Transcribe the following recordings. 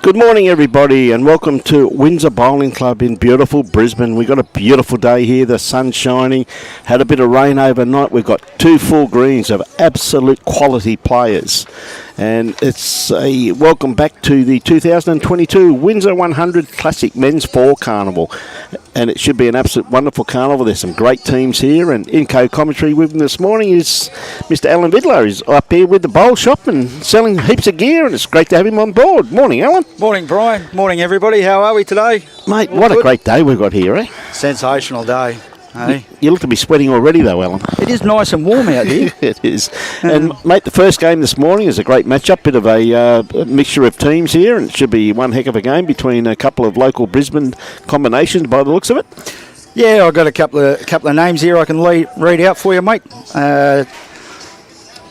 Good morning, everybody, and welcome to Windsor Bowling Club in beautiful Brisbane. We've got a beautiful day here, the sun's shining, had a bit of rain overnight. We've got two full greens of absolute quality players. And it's a welcome back to the 2022 Windsor 100 Classic Men's 4 Carnival. And it should be an absolute wonderful carnival. There's some great teams here. And in co-commentary with me this morning is Mr. Alan Vidler. He's up here with the bowl shop and selling heaps of gear. And it's great to have him on board. Morning, Alan. Morning, Brian. Morning, everybody. How are we today? Mate, what a great day we've got here, eh? Sensational day. Hey? You look to be sweating already, though, Alan. It is nice and warm out here. It is. And, mate, the first game this morning is a great matchup, bit of a mixture of teams here, and it should be one heck of a game between a couple of local Brisbane combinations by the looks of it. Yeah, I've got a couple of names here I can read out for you, mate.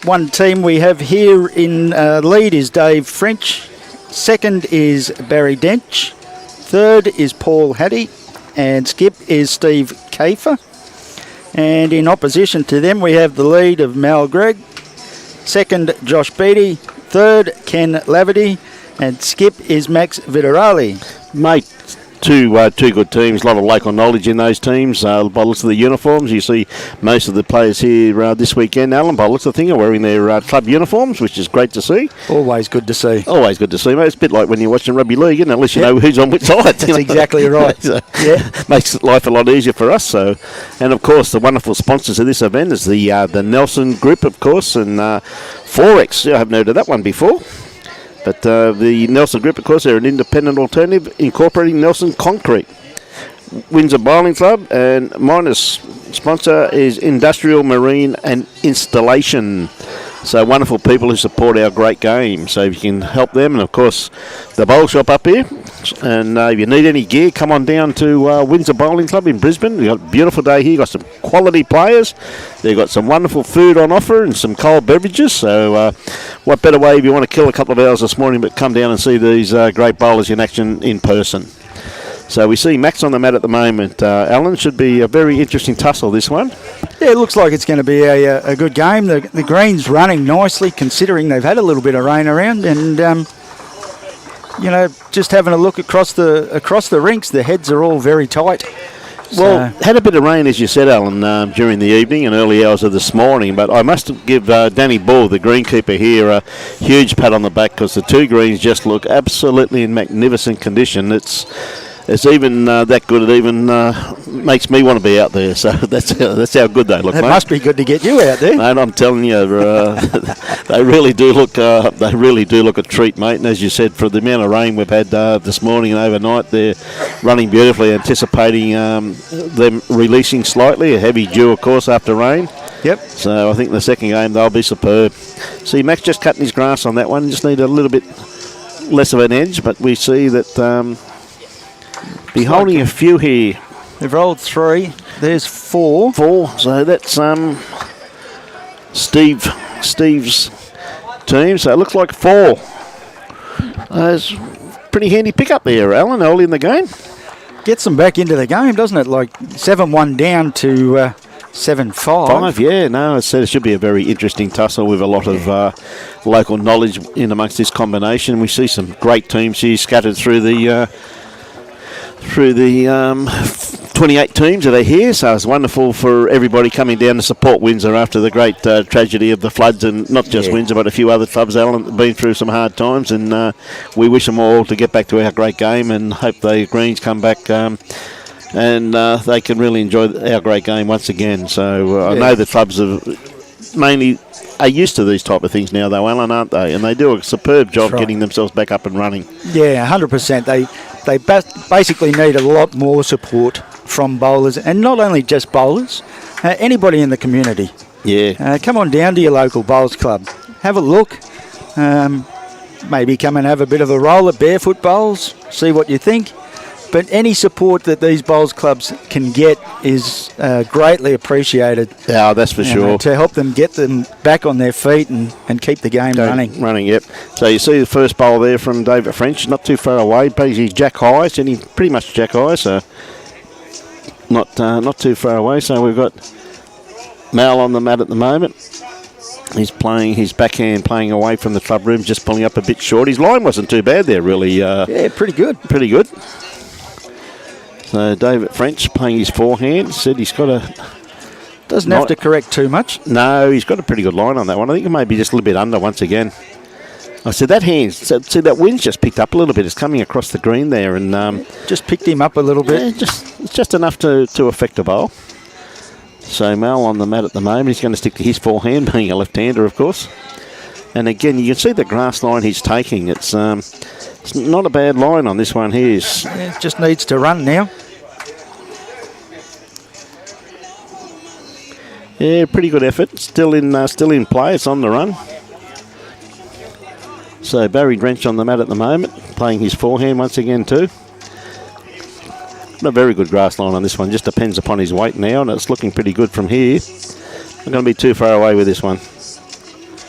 One team we have here in lead is Dave French. Second is Barry Dench. Third is Paul Hattie. And skip is Steve Kafer. And in opposition to them, we have the lead of Mal Gregg. Second, Josh Beattie. Third, Ken Laverty. And skip is Max Vitarali. Mate, two good teams, a lot of local knowledge in those teams. By the looks of the uniforms, you see most of the players here this weekend, Alan, by the looks of the thing, are wearing their club uniforms, which is great to see. Always good to see. Always good to see, mate. It's a bit like when you're watching rugby league, isn't it? Unless you know who's on which side. That's exactly right. So makes life a lot easier for us. So, and of course, the wonderful sponsors of this event is the Nelson Group, of course, and Forex. I haven't heard of that one before. But the Nelson Group, of course, they're an independent alternative incorporating Nelson Concrete. Windsor Bowling Club, and minus sponsor is Industrial Marine and Installation. So wonderful people who support our great game. So if you can help them, and of course the bowl shop up here. And if you need any gear, come on down to Windsor Bowling Club in Brisbane. We've got a beautiful day here. Got some quality players. They've got some wonderful food on offer and some cold beverages. So what better way if you want to kill a couple of hours this morning but come down and see these great bowlers in action in person. So we see Max on the mat at the moment. Alan, should be a very interesting tussle, this one. Yeah, it looks like it's going to be a good game. The green's running nicely, considering they've had a little bit of rain around. And, just having a look across the rinks, the heads are all very tight. Well, had a bit of rain, as you said, Alan, during the evening and early hours of this morning. But I must give Danny Ball, the greenkeeper here, a huge pat on the back, because the two greens just look absolutely in magnificent condition. It's even that good. It even makes me want to be out there. So that's how good they look. It must be good to get you out there, mate. I'm telling you, they really do look. They really do look a treat, mate. And as you said, for the amount of rain we've had this morning and overnight, they're running beautifully. Anticipating them releasing slightly. A heavy dew, of course, after rain. Yep. So I think the second game they'll be superb. See, Max just cutting his grass on that one. Just need a little bit less of an edge, but we see that. Be holding a few here. They've rolled 3. There's 4. 4. So that's Steve's team. So it looks like 4. It's pretty handy pickup there, Alan, early in the game. Gets them back into the game, doesn't it? Like 7-1 down to 7-5. 5, yeah. No, I said it should be a very interesting tussle with a lot of local knowledge in amongst this combination. We see some great teams here scattered through the 28 teams that are here, so it's wonderful for everybody coming down to support Windsor after the great tragedy of the floods, and not just Windsor but a few other clubs, Alan, have been through some hard times, and we wish them all to get back to our great game and hope the Greens come back and they can really enjoy our great game once again. So I know the clubs are used to these type of things now, though, Alan, aren't they? And they do a superb job getting themselves back up and running. Yeah, 100%. They basically need a lot more support from bowlers, and not only just bowlers, anybody in the community. Yeah. Come on down to your local bowls club. Have a look. Maybe come and have a bit of a roll at Barefoot Bowls. See what you think. But any support that these bowls clubs can get is greatly appreciated. Yeah, that's for sure. To help them get them back on their feet and keep the game running. Running, yep. So you see the first bowl there from David French, not too far away. Basically jack high, sitting pretty much jack high, so not too far away. So we've got Mal on the mat at the moment. He's playing his backhand, playing away from the club room, just pulling up a bit short. His line wasn't too bad there, really. Yeah, pretty good. Pretty good. So David French playing his forehand. Said he's got a... Doesn't have to correct too much. No, he's got a pretty good line on that one. I think it may be just a little bit under once again. I said that hand, see that wind's just picked up a little bit. It's coming across the green there, and just picked him up a little bit. Yeah, it's just enough to affect a bowl. So Mal on the mat at the moment. He's going to stick to his forehand, being a left-hander, of course. And again, you can see the grass line he's taking. It's not a bad line on this one here. It just needs to run now. Yeah, pretty good effort. Still in play. It's on the run. So Barry Drench on the mat at the moment, playing his forehand once again too. Not a very good grass line on this one. Just depends upon his weight now, and it's looking pretty good from here. Not going to be too far away with this one.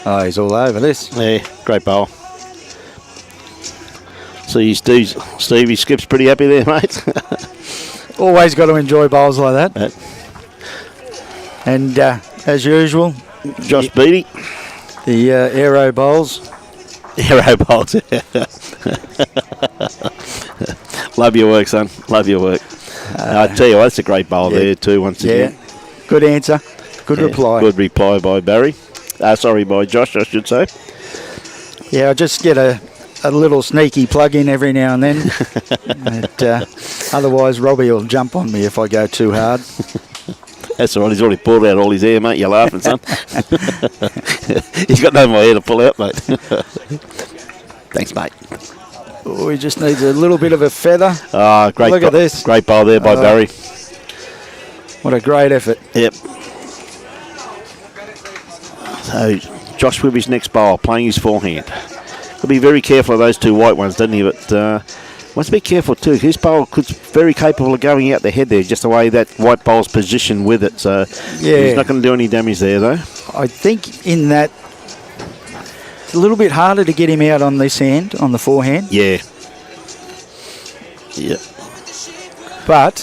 Oh, he's all over this. Yeah, great bowl. See, Stevie Skip's pretty happy there, mate. Always got to enjoy bowls like that. And as usual, Josh Beattie. The aero bowls. Aero bowls. Love your work, son. Love your work. I tell you what, that's a great bowl there too, once again. Good answer. Good reply. Good reply by Barry. By Josh, I should say. Yeah, I just get a little sneaky plug in every now and then. Otherwise, Robbie will jump on me if I go too hard. That's all right. He's already pulled out all his hair, mate. You're laughing, son. He's got no more hair to pull out, mate. Thanks, mate. Oh, he just needs a little bit of a feather. Ah, great. Look at this. Great bowl there by Barry. What a great effort. Yep. So, Josh with his next bowl, playing his forehand. Got to be very careful of those two white ones, doesn't he? But wants to be careful too. His bowl could very capable of going out the head there, just the way that white bowl's positioned with it. So he's not going to do any damage there, though. I think in that it's a little bit harder to get him out on this hand, on the forehand. Yeah. Yeah. But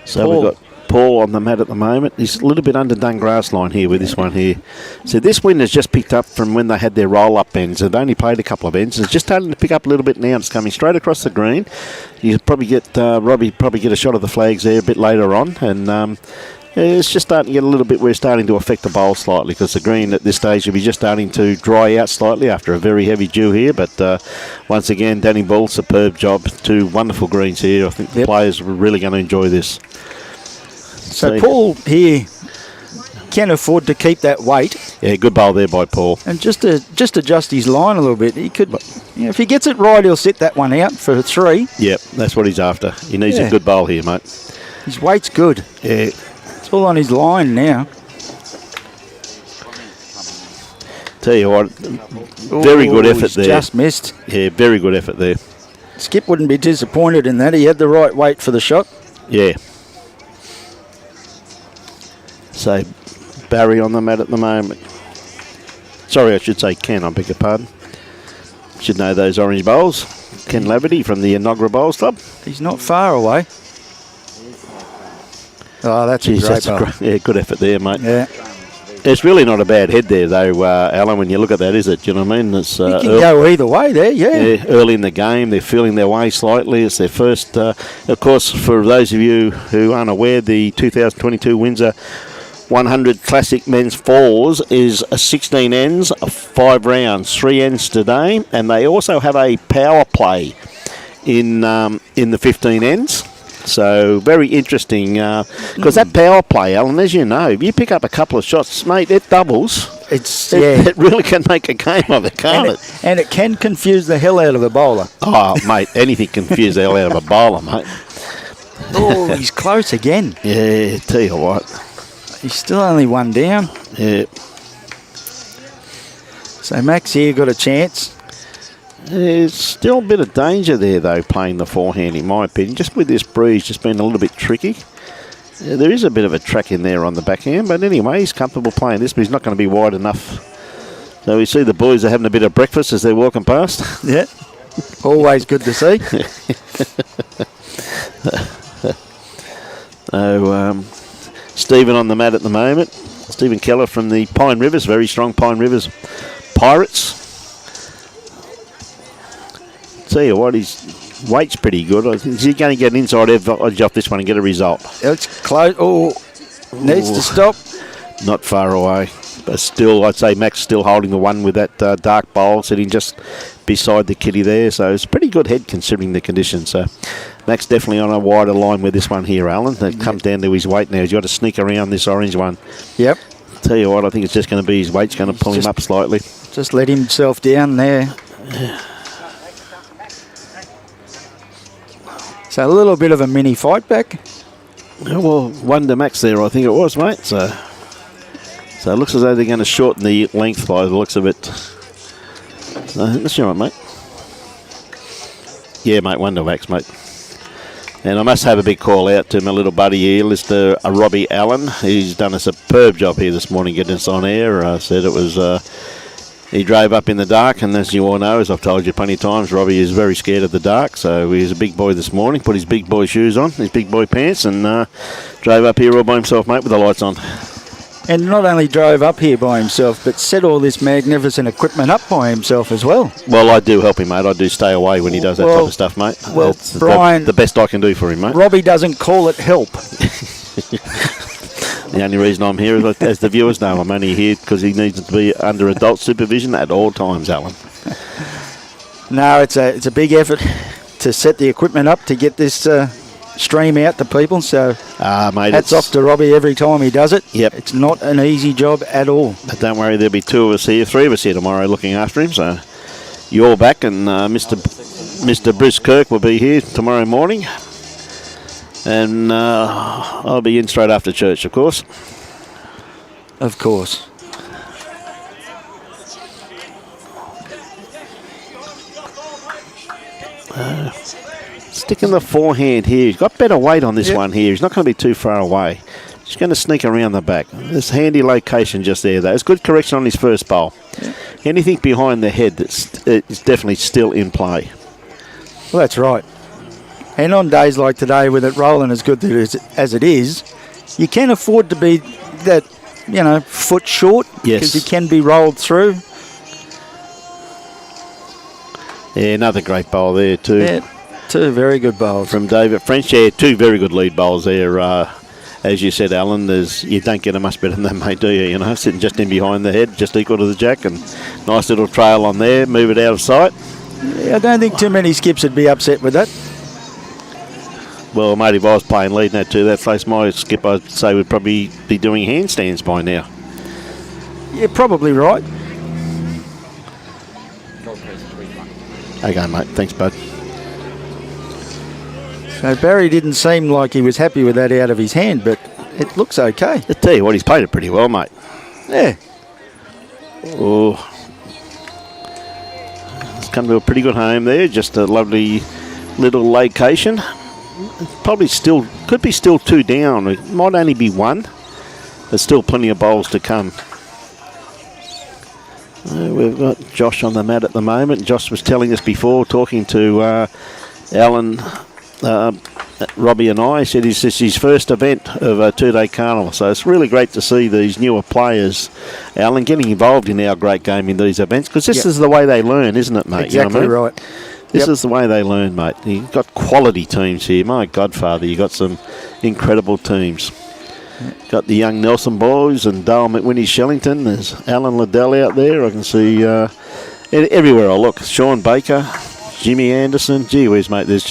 so we've got Paul on the mat at the moment. He's a little bit underdone grass line here with this one here. So this wind has just picked up from when they had their roll-up ends. They've only played a couple of ends. It's just starting to pick up a little bit now. It's coming straight across the green. You probably get Robbie get a shot of the flags there a bit later on, and it's just starting to get a little bit. We're starting to affect the bowl slightly because the green at this stage will be just starting to dry out slightly after a very heavy dew here. But once again, Danny Bull, superb job. Two wonderful greens here. I think the players are really going to enjoy this. So Paul here can afford to keep that weight. Yeah, good bowl there by Paul. And just adjust his line a little bit. He could, if he gets it right, he'll sit that one out for 3. Yep, that's what he's after. He needs a good bowl here, mate. His weight's good. Yeah. It's all on his line now. Tell you what, very good effort there. Just missed. Yeah, very good effort there. Skip wouldn't be disappointed in that. He had the right weight for the shot. Yeah. So, Barry on the mat at the moment. Sorry, I should say Ken, I beg your pardon. Should know those orange bowls. Ken Laverty from the Inogra Bowls Club. He's not far away. Oh, that's a great bowl. Good effort there, mate. Yeah. It's really not a bad head there, though, Alan, when you look at that, is it? Do you know what I mean? It's, you can go either way there, yeah. Early in the game, they're feeling their way slightly. It's their first, of course, for those of you who aren't aware, the 2022 Windsor 100 Classic Men's Fours is 16 ends, 5 rounds, 3 ends today, and they also have a power play in the 15 ends. So very interesting, because that power play, Alan, as you know, if you pick up a couple of shots, mate, it doubles. It really can make a game of it, can't it? And it can confuse the hell out of a bowler. Oh, mate, anything confuse the hell out of a bowler, mate. Oh, he's close again. Yeah, tell you what. He's still only 1 down. Yeah. So Max here got a chance. There's still a bit of danger there, though, playing the forehand, in my opinion. Just with this breeze just being a little bit tricky. Yeah, there is a bit of a track in there on the backhand, but anyway, he's comfortable playing this, but he's not going to be wide enough. So we see the boys are having a bit of breakfast as they're walking past. Yeah, always good to see. So, Stephen on the mat at the moment. Stephen Keller from the Pine Rivers, very strong Pine Rivers Pirates. Tell you what, his weight's pretty good. Is he going to get an inside edge off this one and get a result? It's close. Oh, needs to stop. Not far away. But still, I'd say Max still holding the one with that dark bowl sitting just beside the kitty there. So it's a pretty good head considering the conditions. So Max definitely on a wider line with this one here, Alan. That comes down to his weight now. He's got to sneak around this orange one. Yep. Tell you what, I think it's just going to be his weight's going to pull him up slightly. Just let himself down there. So a little bit of a mini fight back. Well, one to Max there, I think it was, mate. So it looks as though they're going to shorten the length by the looks of it. So that's all right, mate. Yeah, mate, one to Max, mate. And I must have a big call out to my little buddy here, Mr. Robbie Allen. He's done a superb job here this morning getting us on air. I said it was... he drove up in the dark, and as you all know, as I've told you plenty of times, Robbie is very scared of the dark, so he was a big boy this morning, put his big boy shoes on, his big boy pants, and drove up here all by himself, mate, with the lights on. And not only drove up here by himself, but set all this magnificent equipment up by himself as well. Well, I do help him, mate. I do stay away when he does that type of stuff, mate. Well, that's Brian... the best I can do for him, mate. Robbie doesn't call it help. The only reason I'm here is, as the viewers know, I'm only here because he needs to be under adult supervision at all times, Alan. No, it's a big effort to set the equipment up to get this stream out to people. So mate, hats off to Robbie every time he does it. Yep. It's not an easy job at all. But don't worry, there'll be two of us here, three of us here tomorrow looking after him. So you're back, and Mr. Bruce Kirk will be here tomorrow morning. And I'll be in straight after church, of course. Of course. Sticking the forehand here. He's got better weight on this one here. He's not going to be too far away. He's going to sneak around the back. This handy location just there, though. It's good correction on his first bowl. Yeah. Anything behind the head it's definitely still in play. Well, that's right. And on days like today, with it rolling as good as it is, you can afford to be that, foot short. Yes. Because you can be rolled through. Yeah, another great bowl there too. Yeah, two very good bowls. From David French. Yeah, two very good lead bowls there. As you said, Alan, you don't get a much better than that, mate, do you? Sitting just in behind the head, just equal to the jack, and nice little trail on there, move it out of sight. Yeah, I don't think too many skips would be upset with that. Well, mate, if I was playing lead net to that place, my skip, I'd say, would probably be doing handstands by now. You're probably right. Okay, mate. Thanks, bud. So Barry didn't seem like he was happy with that out of his hand, but it looks okay. I tell you what, he's played it pretty well, mate. Yeah. Oh. It's come to a pretty good home there. Just a lovely little location. Probably could be still two down. It might only be one. There's still plenty of bowls to come. We've got Josh on the mat at the moment. Josh was telling us before, talking to Alan, Robbie and I, said this is his first event of a two-day carnival. So it's really great to see these newer players, Alan, getting involved in our great game in these events, because this is the way they learn, isn't it, mate? Exactly right. This is the way they learn, mate. You've got quality teams here. My Godfather, you've got some incredible teams. Got the young Nelson boys and Dale McWhinney Shellington. There's Alan Liddell out there. I can see everywhere I look. Sean Baker, Jimmy Anderson. Gee whiz, mate, there's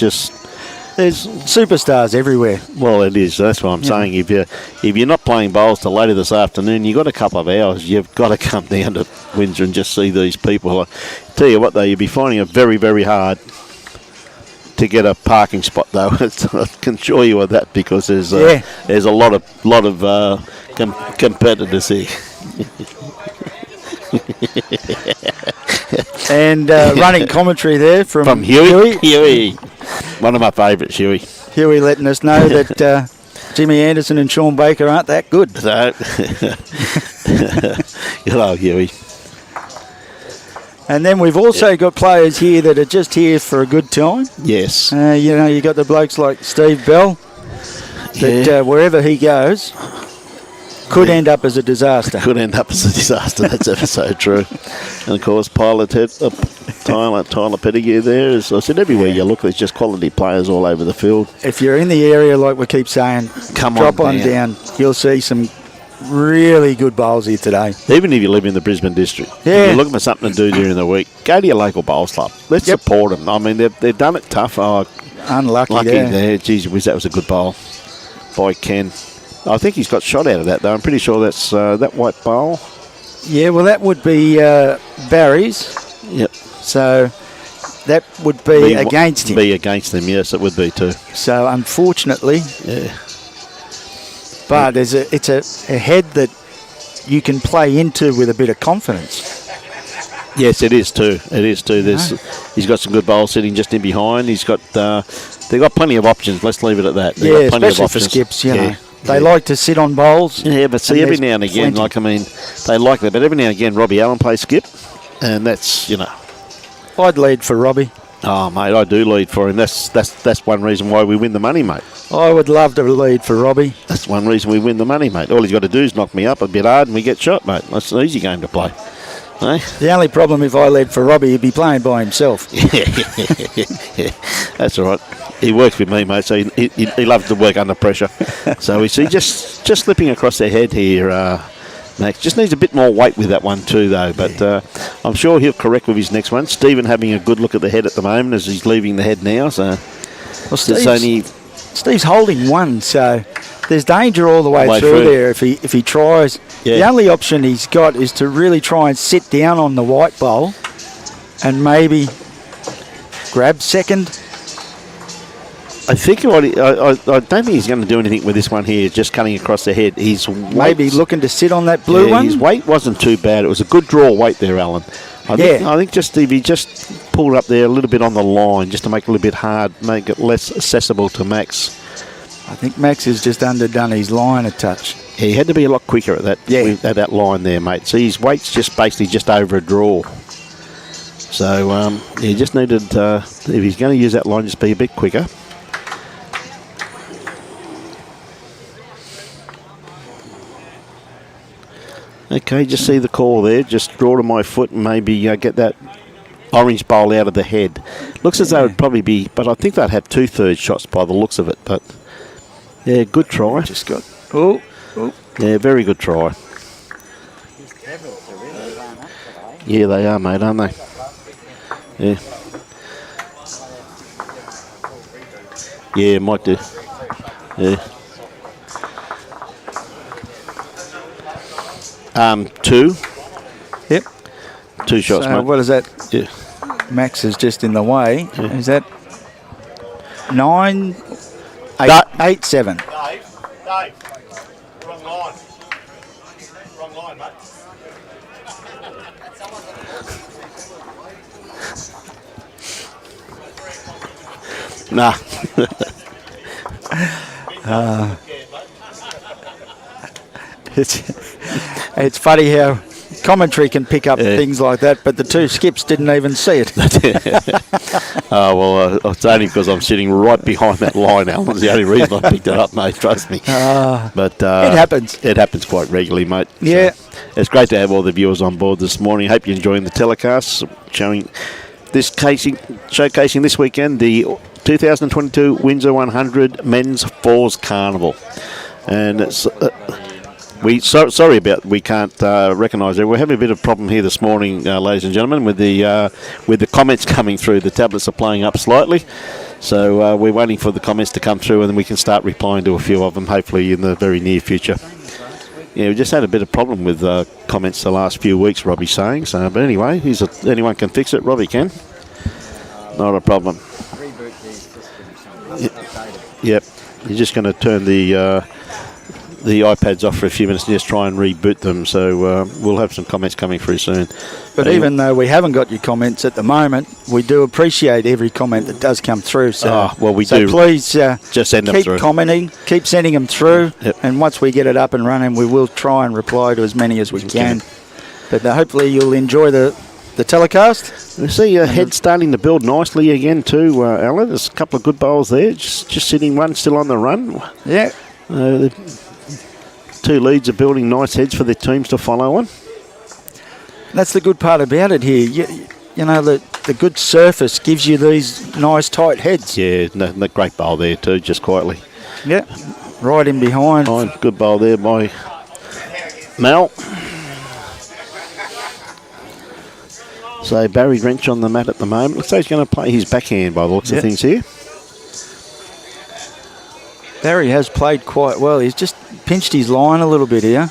superstars everywhere. Well, it is. That's what I'm saying. If you're not playing bowls till later this afternoon, you've got a couple of hours. You've got to come down to Windsor and just see these people. I tell you what, though, you'll be finding it very, very hard to get a parking spot, though. I can assure you of that, because there's a lot of competitors here. And running commentary there from Huey. Huey, one of my favourites, Huey. Huey letting us know that Jimmy Anderson and Sean Baker aren't that good. So, hello, Huey. And then we've also got players here that are just here for a good time. Yes. You got the blokes like Steve Bell, that wherever he goes, Could end up as a disaster. Could end up as a disaster. That's ever so true. And of course, Tyler Pettigrew there. As I said, everywhere you look, there's just quality players all over the field. If you're in the area, like we keep saying, drop on down. You'll see some really good bowls here today. Even if you live in the Brisbane district, if you're looking for something to do during the week, go to your local bowls club. Let's support them. I mean, they've done it tough. Unlucky there. Geez whiz, that was a good bowl by Ken. I think he's got shot out of that, though. I'm pretty sure that's that white bowl. Yeah, well, that would be Barry's. Yep. So that would be against him. Be against him, yes, it would be too. So unfortunately, but it's a head that you can play into with a bit of confidence. Yes, it is too. He's got some good bowls sitting just in behind. They've got plenty of options. Let's leave it at that. They've got plenty especially of for skips, you know. They like to sit on bowls. Yeah, but see, every now and again, they like that. But every now and again, Robbie Allen plays skip, and that's, I'd lead for Robbie. Oh, mate, I do lead for him. That's one reason why we win the money, mate. I would love to lead for Robbie. That's one reason we win the money, mate. All he's got to do is knock me up a bit hard and we get shot, mate. That's an easy game to play. Eh? The only problem if I led for Robbie, he'd be playing by himself. Yeah, that's all right. He works with me, mate, so he loves to work under pressure. So we see just slipping across their head here, Max. Just needs a bit more weight with that one too, though. But I'm sure he'll correct with his next one. Stephen having a good look at the head at the moment as he's leaving the head now. So Steve's holding one, so there's danger all the way through there if he tries. Yeah. The only option he's got is to really try and sit down on the white bowl and maybe grab second. I think I don't think he's going to do anything with this one here, just cutting across the head. He's maybe looking to sit on that blue one. His weight wasn't too bad. It was a good draw weight there, Alan. I think just if he just pulled up there a little bit on the line, just to make it a little bit hard, make it less accessible to Max. I think Max has just underdone his line a touch. Yeah, he had to be a lot quicker at that line there, mate. See, his weight's just basically just over a draw. So he just needed, if he's going to use that line, just be a bit quicker. Okay, just see the call there. Just draw to my foot and maybe get that orange bowl out of the head. Looks as though it would probably be, but I think they'd have 2/3 shots by the looks of it. But yeah, good try. Just got. Yeah, very good try. Yeah, they are, mate, aren't they? Yeah. Yeah, might do. Yeah. 2. Yep. 2 shots, mate. What is that? Yeah. Max is just in the way. Yeah. Is that 9, 8, 7? Dave, wrong line. Wrong line, mate. Nah. It's funny how commentary can pick up things like that, but the two skips didn't even see it. It's only because I'm sitting right behind that line, Alan. It's the only reason I picked it up, mate, trust me. But it happens. It happens quite regularly, mate. Yeah. So it's great to have all the viewers on board this morning. Hope you're enjoying the telecast, showcasing this weekend the 2022 Windsor 100 Men's Fours Carnival. And it's... sorry about we can't recognise it. We're having a bit of a problem here this morning, ladies and gentlemen, with the comments coming through. The tablets are playing up slightly, so we're waiting for the comments to come through, and then we can start replying to a few of them, hopefully in the very near future. Yeah, we just had a bit of problem with comments the last few weeks, Robbie's saying. So, but anyway, anyone can fix it. Robbie can. Not a problem. Yep. You're just going to turn the iPads off for a few minutes and just try and reboot them, so we'll have some comments coming through soon. But even though we haven't got your comments at the moment, we do appreciate every comment that does come through. So, do. Please just send them through. Keep commenting, keep sending them through, and once we get it up and running, we will try and reply to as many as we can. But hopefully you'll enjoy the telecast. I see your head starting to build nicely again too, Alan. There's a couple of good bowls there, just sitting one still on the run. Yeah. two leads are building nice heads for their teams to follow on. That's the good part about it here. You know, the good surface gives you these nice tight heads. Yeah, no great bowl there too, just quietly. Yeah, right in behind. Good bowl there by Mel. So Barry Wrench on the mat at the moment. Looks like he's going to play his backhand by the looks of things here. Barry has played quite well. He's just pinched his line a little bit here.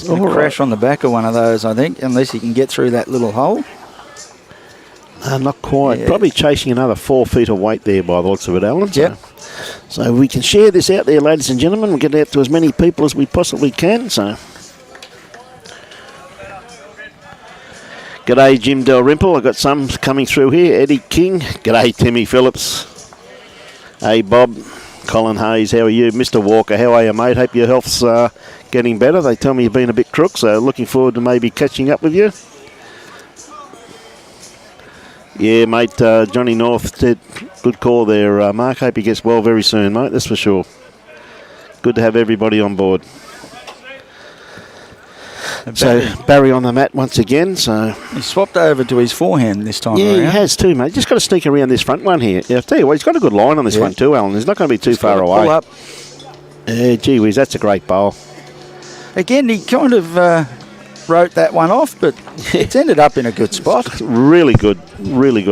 Crash on the back of one of those, I think, unless he can get through that little hole. Not quite. Yeah. Probably chasing another 4 feet of weight there by the looks of it, Alan. Yep. So we can share this out there, ladies and gentlemen. We'll get it out to as many people as we possibly can. So, g'day, Jim Dalrymple. I've got some coming through here. Eddie King. G'day, Timmy Phillips. Hey, Bob. Colin Hayes, how are you? Mr. Walker, how are you, mate? Hope your health's getting better. They tell me you've been a bit crook, so looking forward to maybe catching up with you. Yeah, mate, Johnny North did good call there, Mark. Hope he gets well very soon, mate, that's for sure. Good to have everybody on board. So Barry on the mat once again. So he swapped over to his forehand this time. Yeah, around. he has too, mate. Just got to sneak around this front one here. Yeah, I'll tell you what, he's got a good line on this one too, Alan. He's not going to be too far away. Pull up. Yeah, gee whiz, that's a great bowl. Again, he kind of wrote that one off, but it's ended up in a good spot. Really good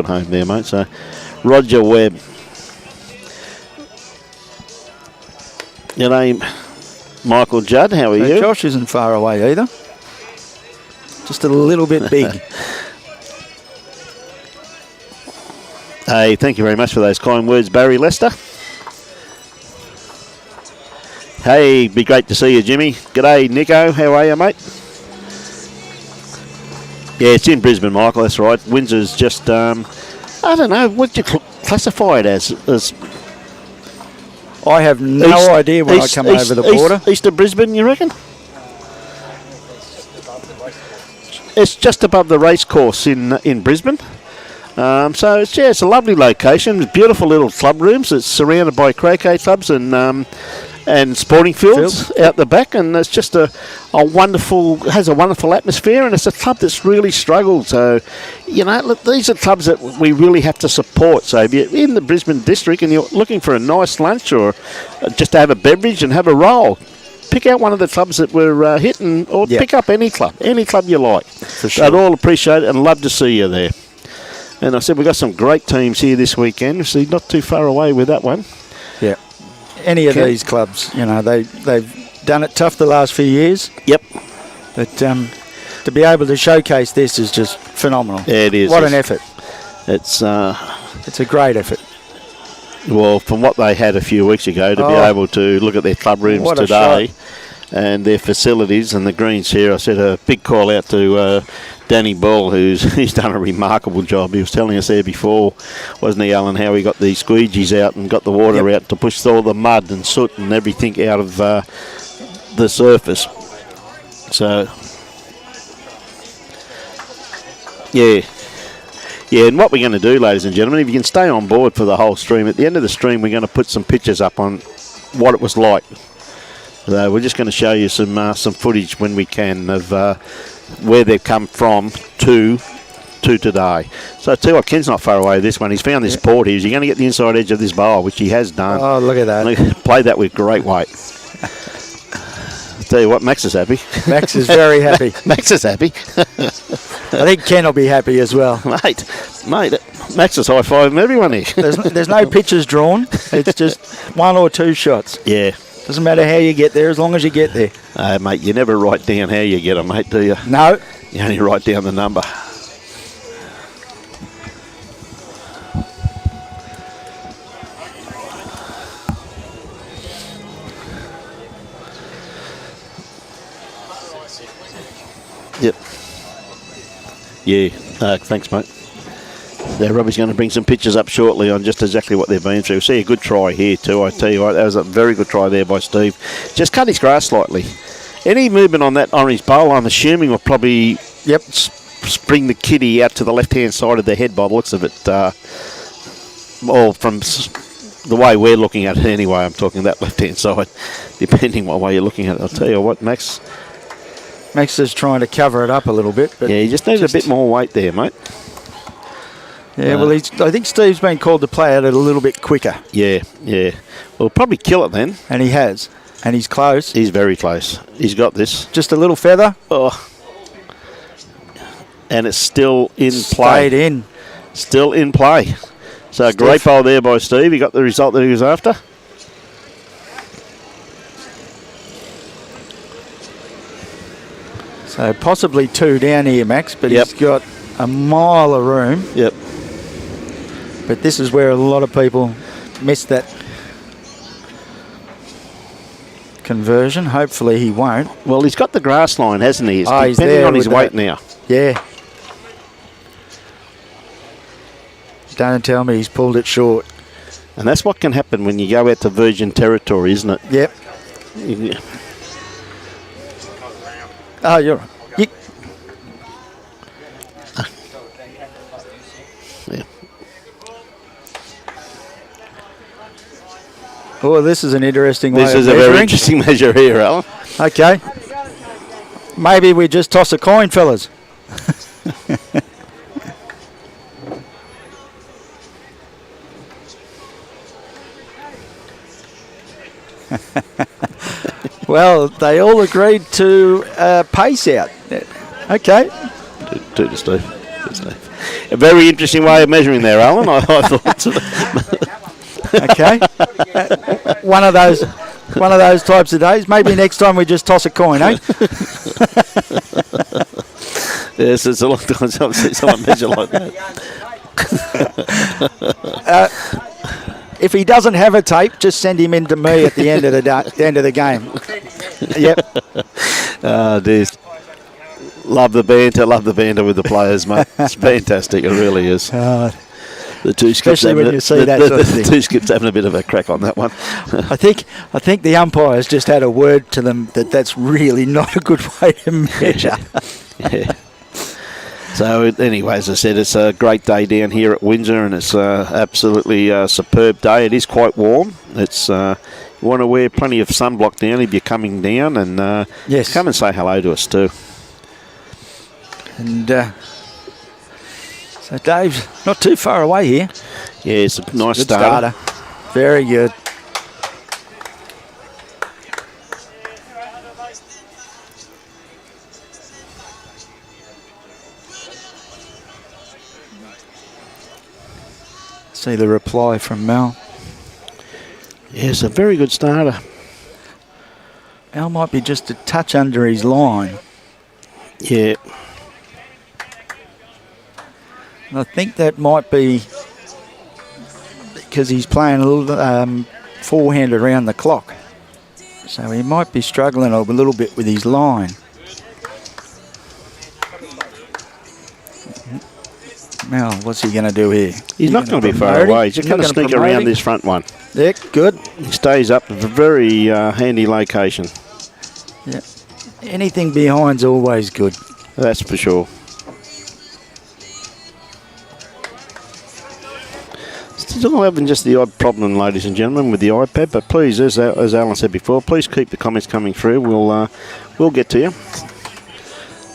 home there, mate. So Roger Webb. Your name, Michael Judd. How are you? Josh isn't far away either. Just a little bit big. Hey, thank you very much for those kind words, Barry Lester. Hey, be great to see you, Jimmy. G'day, Nico. How are you, mate? Yeah, it's in Brisbane, Michael. That's right. Windsor's just, I don't know, what do you classify it as? I have no idea when I come over the border. East of Brisbane, you reckon? It's just above the race course in Brisbane. So it's a lovely location. Beautiful little club rooms. It's surrounded by croquet clubs and sporting fields out the back, and it's just has a wonderful atmosphere, and it's a club that's really struggled. So, you know, look, these are clubs that we really have to support. So if you're in the Brisbane district and you're looking for a nice lunch or just to have a beverage and have a roll, pick out one of the clubs that we're hitting, or pick up any club you like. For sure. I'd all appreciate it and love to see you there. And I said we've got some great teams here this weekend, so not too far away with that one. Yeah. Any of these clubs, you know, they've done it tough the last few years. Yep. But to be able to showcase this is just phenomenal. Yeah, it is. What an effort. It's a great effort. Well, from what they had a few weeks ago, to be able to look at their club rooms today and their facilities and the greens here, I said a big call out to Danny Ball, he's done a remarkable job. He was telling us there before, wasn't he, Alan, how he got the squeegees out and got the water out to push all the mud and soot and everything out of the surface. So, yeah, and what we're going to do, ladies and gentlemen, if you can stay on board for the whole stream, at the end of the stream we're going to put some pictures up on what it was like. So we're just going to show you some footage when we can of where they've come from to today. So I tell you what, Ken's not far away with this one. He's found this port here. He's going to get the inside edge of this bowl, which he has done. Oh, look at that. Played that with great weight. Tell you what, Max is happy. Max is very happy. Max is happy. I think Ken will be happy as well. Mate, Max is high-fiving everyone here. There's no pictures drawn. It's just 1 or 2 shots. Yeah. Doesn't matter how you get there, as long as you get there. Mate, you never write down how you get them, mate, do you? No. You only write down the number. Yep. Yeah. Thanks, mate. Robbie's going to bring some pictures up shortly on just exactly what they've been through. See a good try here too, I tell you what. That was a very good try there by Steve. Just cut his grass slightly. Any movement on that orange bowl, I'm assuming, will probably bring the kitty out to the left-hand side of the head by the looks of it. Or from The way we're looking at it anyway, I'm talking that left-hand side, depending what way you're looking at it. I'll tell you what, Max. Max is trying to cover it up a little bit. But yeah, you just need a bit more weight there, mate. Yeah, well, I think Steve's been called to play at it a little bit quicker. Yeah, yeah. Well, probably kill it then. And he has. And he's close. He's very close. He's got this. Just a little feather. Oh. And it's still in play. Stayed in. Still in play. So a great bowl there by Steve. He got the result that he was after. So possibly 2 down here, Max, but he's got a mile of room. Yep. But this is where a lot of people miss that conversion. Hopefully he won't. Well, he's got the grass line, hasn't he? It's he's depending there on his with weight that. now. Yeah. Don't tell me he's pulled it short. And that's what can happen when you go out to virgin territory, isn't it? Yep. Yeah. Oh, you're right. Yeah. Oh, this is an interesting way This of is a measuring. very interesting measure here, Alan. Okay. Maybe we just toss a coin, fellas. Well, they all agreed to pace out. Okay. Two to Steve. A very interesting way of measuring there, Alan. I thought. Okay. One of those types of days. Maybe next time we just toss a coin, eh? Yes, it's a long time since I've seen someone measure like that. If he doesn't have a tape, just send him in to me at the end of the game. Yep. Oh, dear. Love the banter with the players, mate. It's fantastic. It really is. The two skips, especially when you see that sort of thing. The two skips having a bit of a crack on that one. I think the umpires just had a word to them that's really not a good way to measure. Yeah. So anyway, as I said, it's a great day down here at Windsor, and it's absolutely a superb day. It is quite warm. It's you want to wear plenty of sunblock down if you're coming down, and yes, come and say hello to us too. And so Dave's not too far away here. Yeah, it's a nice good starter. Very good. See the reply from Mel. Yes, a very good starter. Mel might be just a touch under his line. Yeah. And I think that might be because he's playing a little forehand around the clock. So he might be struggling a little bit with his line. Mel, what's he going to do here? He's not going to be far away. He's just going to sneak around this front one. Yeah, good. He stays up at a very handy location. Yeah. Anything behind's always good. That's for sure. Still having just the odd problem, ladies and gentlemen, with the iPad, but please, as Alan said before, please keep the comments coming through. We'll get to you.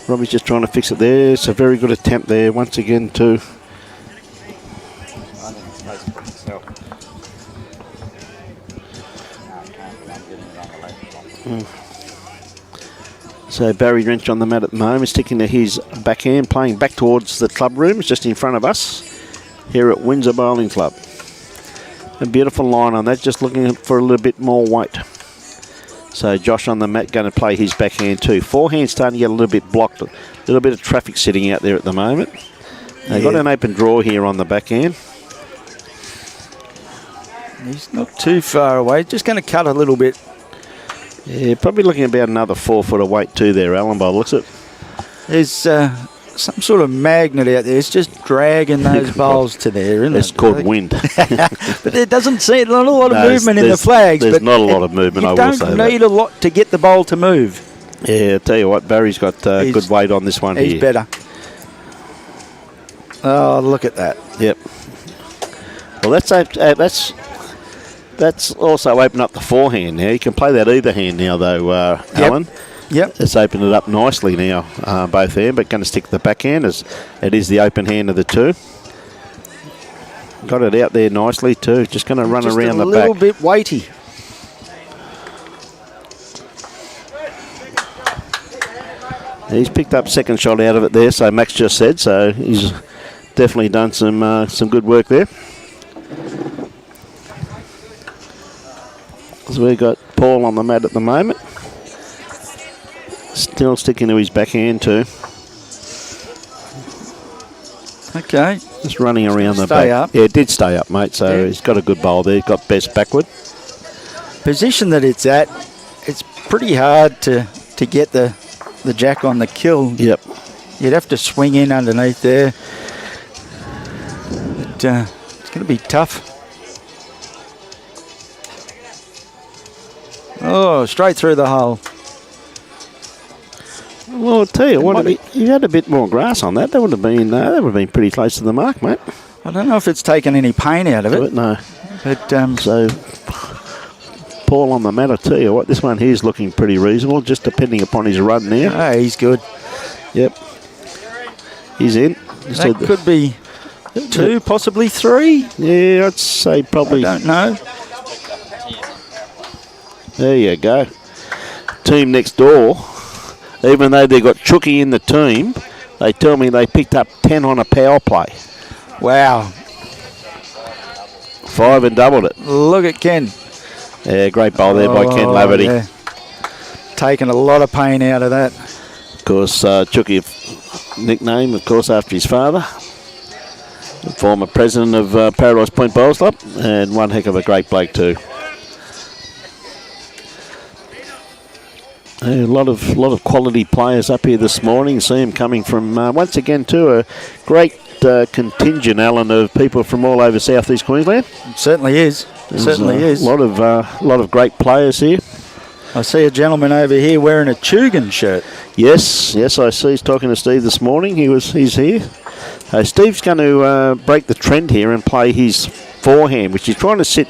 Robbie's just trying to fix it there. It's a very good attempt there once again to. So Barry Wrench on the mat at the moment, sticking to his backhand, playing back towards the club rooms, just in front of us here at Windsor Bowling Club. A beautiful line on that, just looking for a little bit more weight. So Josh on the mat going to play his backhand too. Forehand starting to get a little bit blocked. A little bit of traffic sitting out there at the moment. They've got an open draw here on the backhand. He's not too far away. Just going to cut a little bit. Yeah, probably looking about another 4 foot of weight too there, Alan, by the looks of it. There's some sort of magnet out there. It's just dragging those bowls to there, isn't it? It's called wind. But there doesn't seem not a lot of movement in the flags. There's not a lot of movement, I will say that. You don't need a lot to get the bowl to move. Yeah, I'll tell you what, Barry's got good weight on this one here. He's better. Oh, look at that. Yep. Well, that's That's also opened up the forehand now. You can play that either hand now, though, Alan. Yep. It's opened it up nicely now, both hand, but going to stick the backhand as it is the open hand of the two. Got it out there nicely too. Just going to run around the back. A little bit weighty. He's picked up second shot out of it there, so Max just said. So he's definitely done some good work there. So we've got Paul on the mat at the moment. Still sticking to his backhand too. Okay. Just running around the Stay back. up. Yeah, it did stay up, mate. So he's got a good bowl there. He's got best backward. Position that it's at, it's pretty hard to get the jack on the kill. Yep. You'd have to swing in underneath there. But, it's going to be tough. Oh, straight through the hole. Well, I'll tell you what, if you had a bit more grass on that, that would have been pretty close to the mark, mate. I don't know if it's taken any pain out of it. No. But so, Paul on the mat, I tell you what, this one here's looking pretty reasonable, just depending upon his run now. Oh, he's good. Yep. He's in. That could be 2, possibly 3. Yeah, I'd say probably. I don't know. There you go. Team next door, even though they got Chucky in the team, they tell me they picked up 10 on a power play. Wow. 5 and doubled it. Look at Ken. Yeah, great bowl there by Ken Laverty. Yeah. Taking a lot of pain out of that. Of course, Chucky, nickname, of course, after his father. Former president of Paradise Point Bowls Club, and one heck of a great bloke too. A lot of quality players up here this morning. See them coming from, once again, too, a great contingent, Alan, of people from all over southeast Queensland. It certainly is. It certainly is. A lot of great players here. I see a gentleman over here wearing a Tugan shirt. Yes, I see. He's talking to Steve this morning. He's here. Steve's going to break the trend here and play his forehand, which he's trying to sit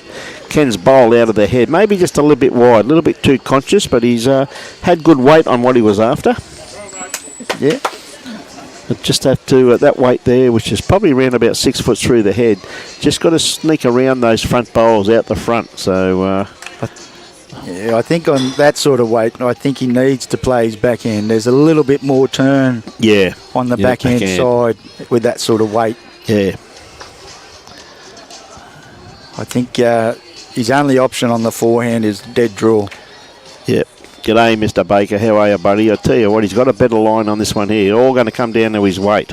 Ken's bowl out of the head. Maybe just a little bit wide, a little bit too conscious, but he's had good weight on what he was after. Yeah. But just have to, that weight there, which is probably around about 6 foot through the head, just got to sneak around those front bowls out the front. So, yeah, I think on that sort of weight, I think he needs to play his backhand. There's a little bit more turn on the backhand side with that sort of weight. Yeah. I think his only option on the forehand is dead draw. Yep. G'day, Mr. Baker. How are you, buddy? I tell you what, he's got a better line on this one here. All going to come down to his weight.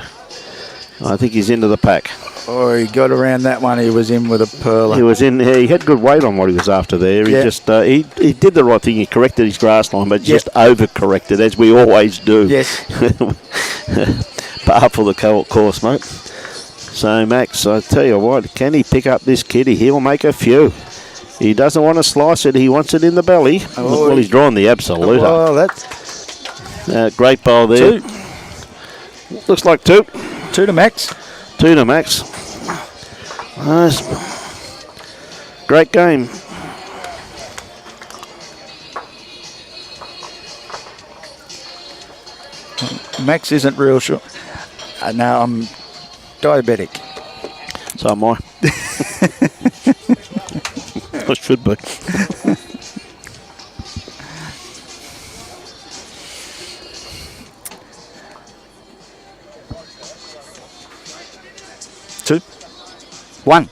I think he's into the pack. Oh, he got around that one. He was in with a perler. He was in. He had good weight on what he was after there. He just he did the right thing. He corrected his grass line, but just over-corrected, as we always do. Yes. Par for the course, mate. So, Max, I tell you what, can he pick up this kitty? He'll make a few. He doesn't want to slice it. He wants it in the belly. Oh, well, he's drawn the absolute. Oh, that's... great bowl there. 2. Looks like 2. 2 to Max. 2 to Max. Nice. Great game. Max isn't real sure. No, I'm diabetic. So am I. I should be. Two. 1.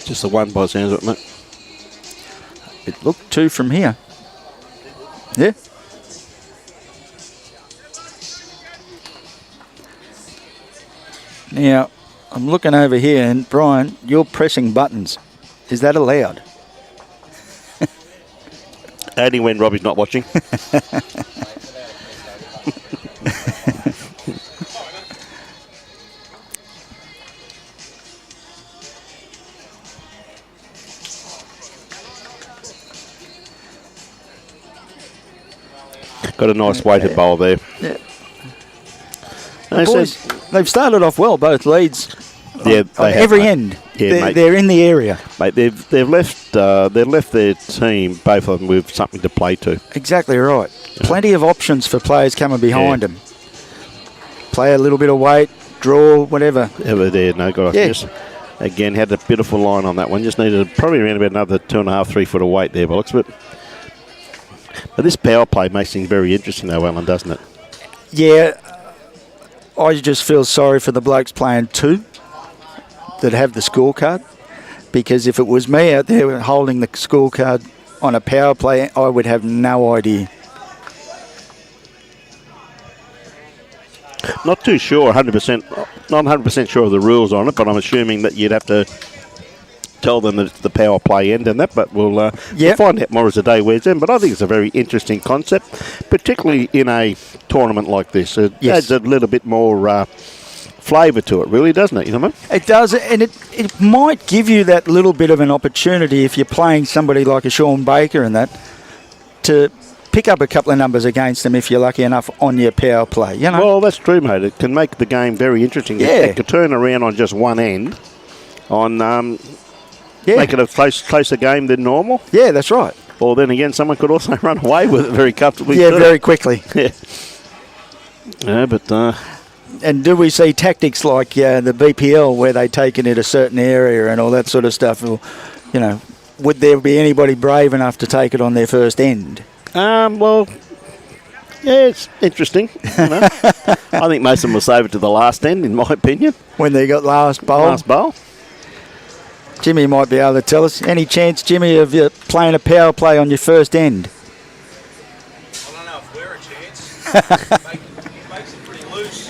Just the one by the sounds of it, mate. It looked 2 from here. Yeah. Now, I'm looking over here, and Brian, you're pressing buttons. Is that allowed? Only when Robbie's not watching. Got a nice weighted bowl there. Yeah. The boys, they've started off well, both leads. Yeah, on they have, every mate. end. Yeah, They're in the area. Mate, they've left their team, both of them, with something to play to. Exactly right. Plenty of options for players coming behind Yeah. them. Play a little bit of weight, draw, whatever. Ever there, no good. Yeah. Just, again, had a beautiful line on that one. Just needed probably around about another 2.5, 3 foot of weight there, by the looks of it. But this power play makes things very interesting, though, Alan, doesn't it? Yeah, I just feel sorry for the blokes playing two that have the scorecard, because if it was me out there holding the scorecard on a power play, I would have no idea. Not too sure, 100%. Not 100% sure of the rules on it, but I'm assuming that you'd have to tell them that it's the power play end and that. But we'll find out more as the day wears in. But I think it's a very interesting concept, particularly in a tournament like this. It adds a little bit more flavour to it, really, doesn't it? You know what I mean? It does, and it might give you that little bit of an opportunity if you're playing somebody like a Sean Baker and that to pick up a couple of numbers against them if you're lucky enough on your power play, you know? Well, that's true, mate. It can make the game very interesting. Yeah. It could turn around on just one end, on make it a closer game than normal. Yeah, that's right. Or then again, someone could also run away with it very comfortably. Yeah, very quickly. Yeah. Yeah, but... And do we see tactics like the BPL where they take it in a certain area and all that sort of stuff? Or, you know, would there be anybody brave enough to take it on their first end? Well, yeah, it's interesting. You know. I think most of them will save it to the last end, in my opinion. When they got last bowl? Last bowl. Jimmy might be able to tell us. Any chance, Jimmy, of you playing a power play on your first end? I don't know if we're a chance. He makes it pretty loose.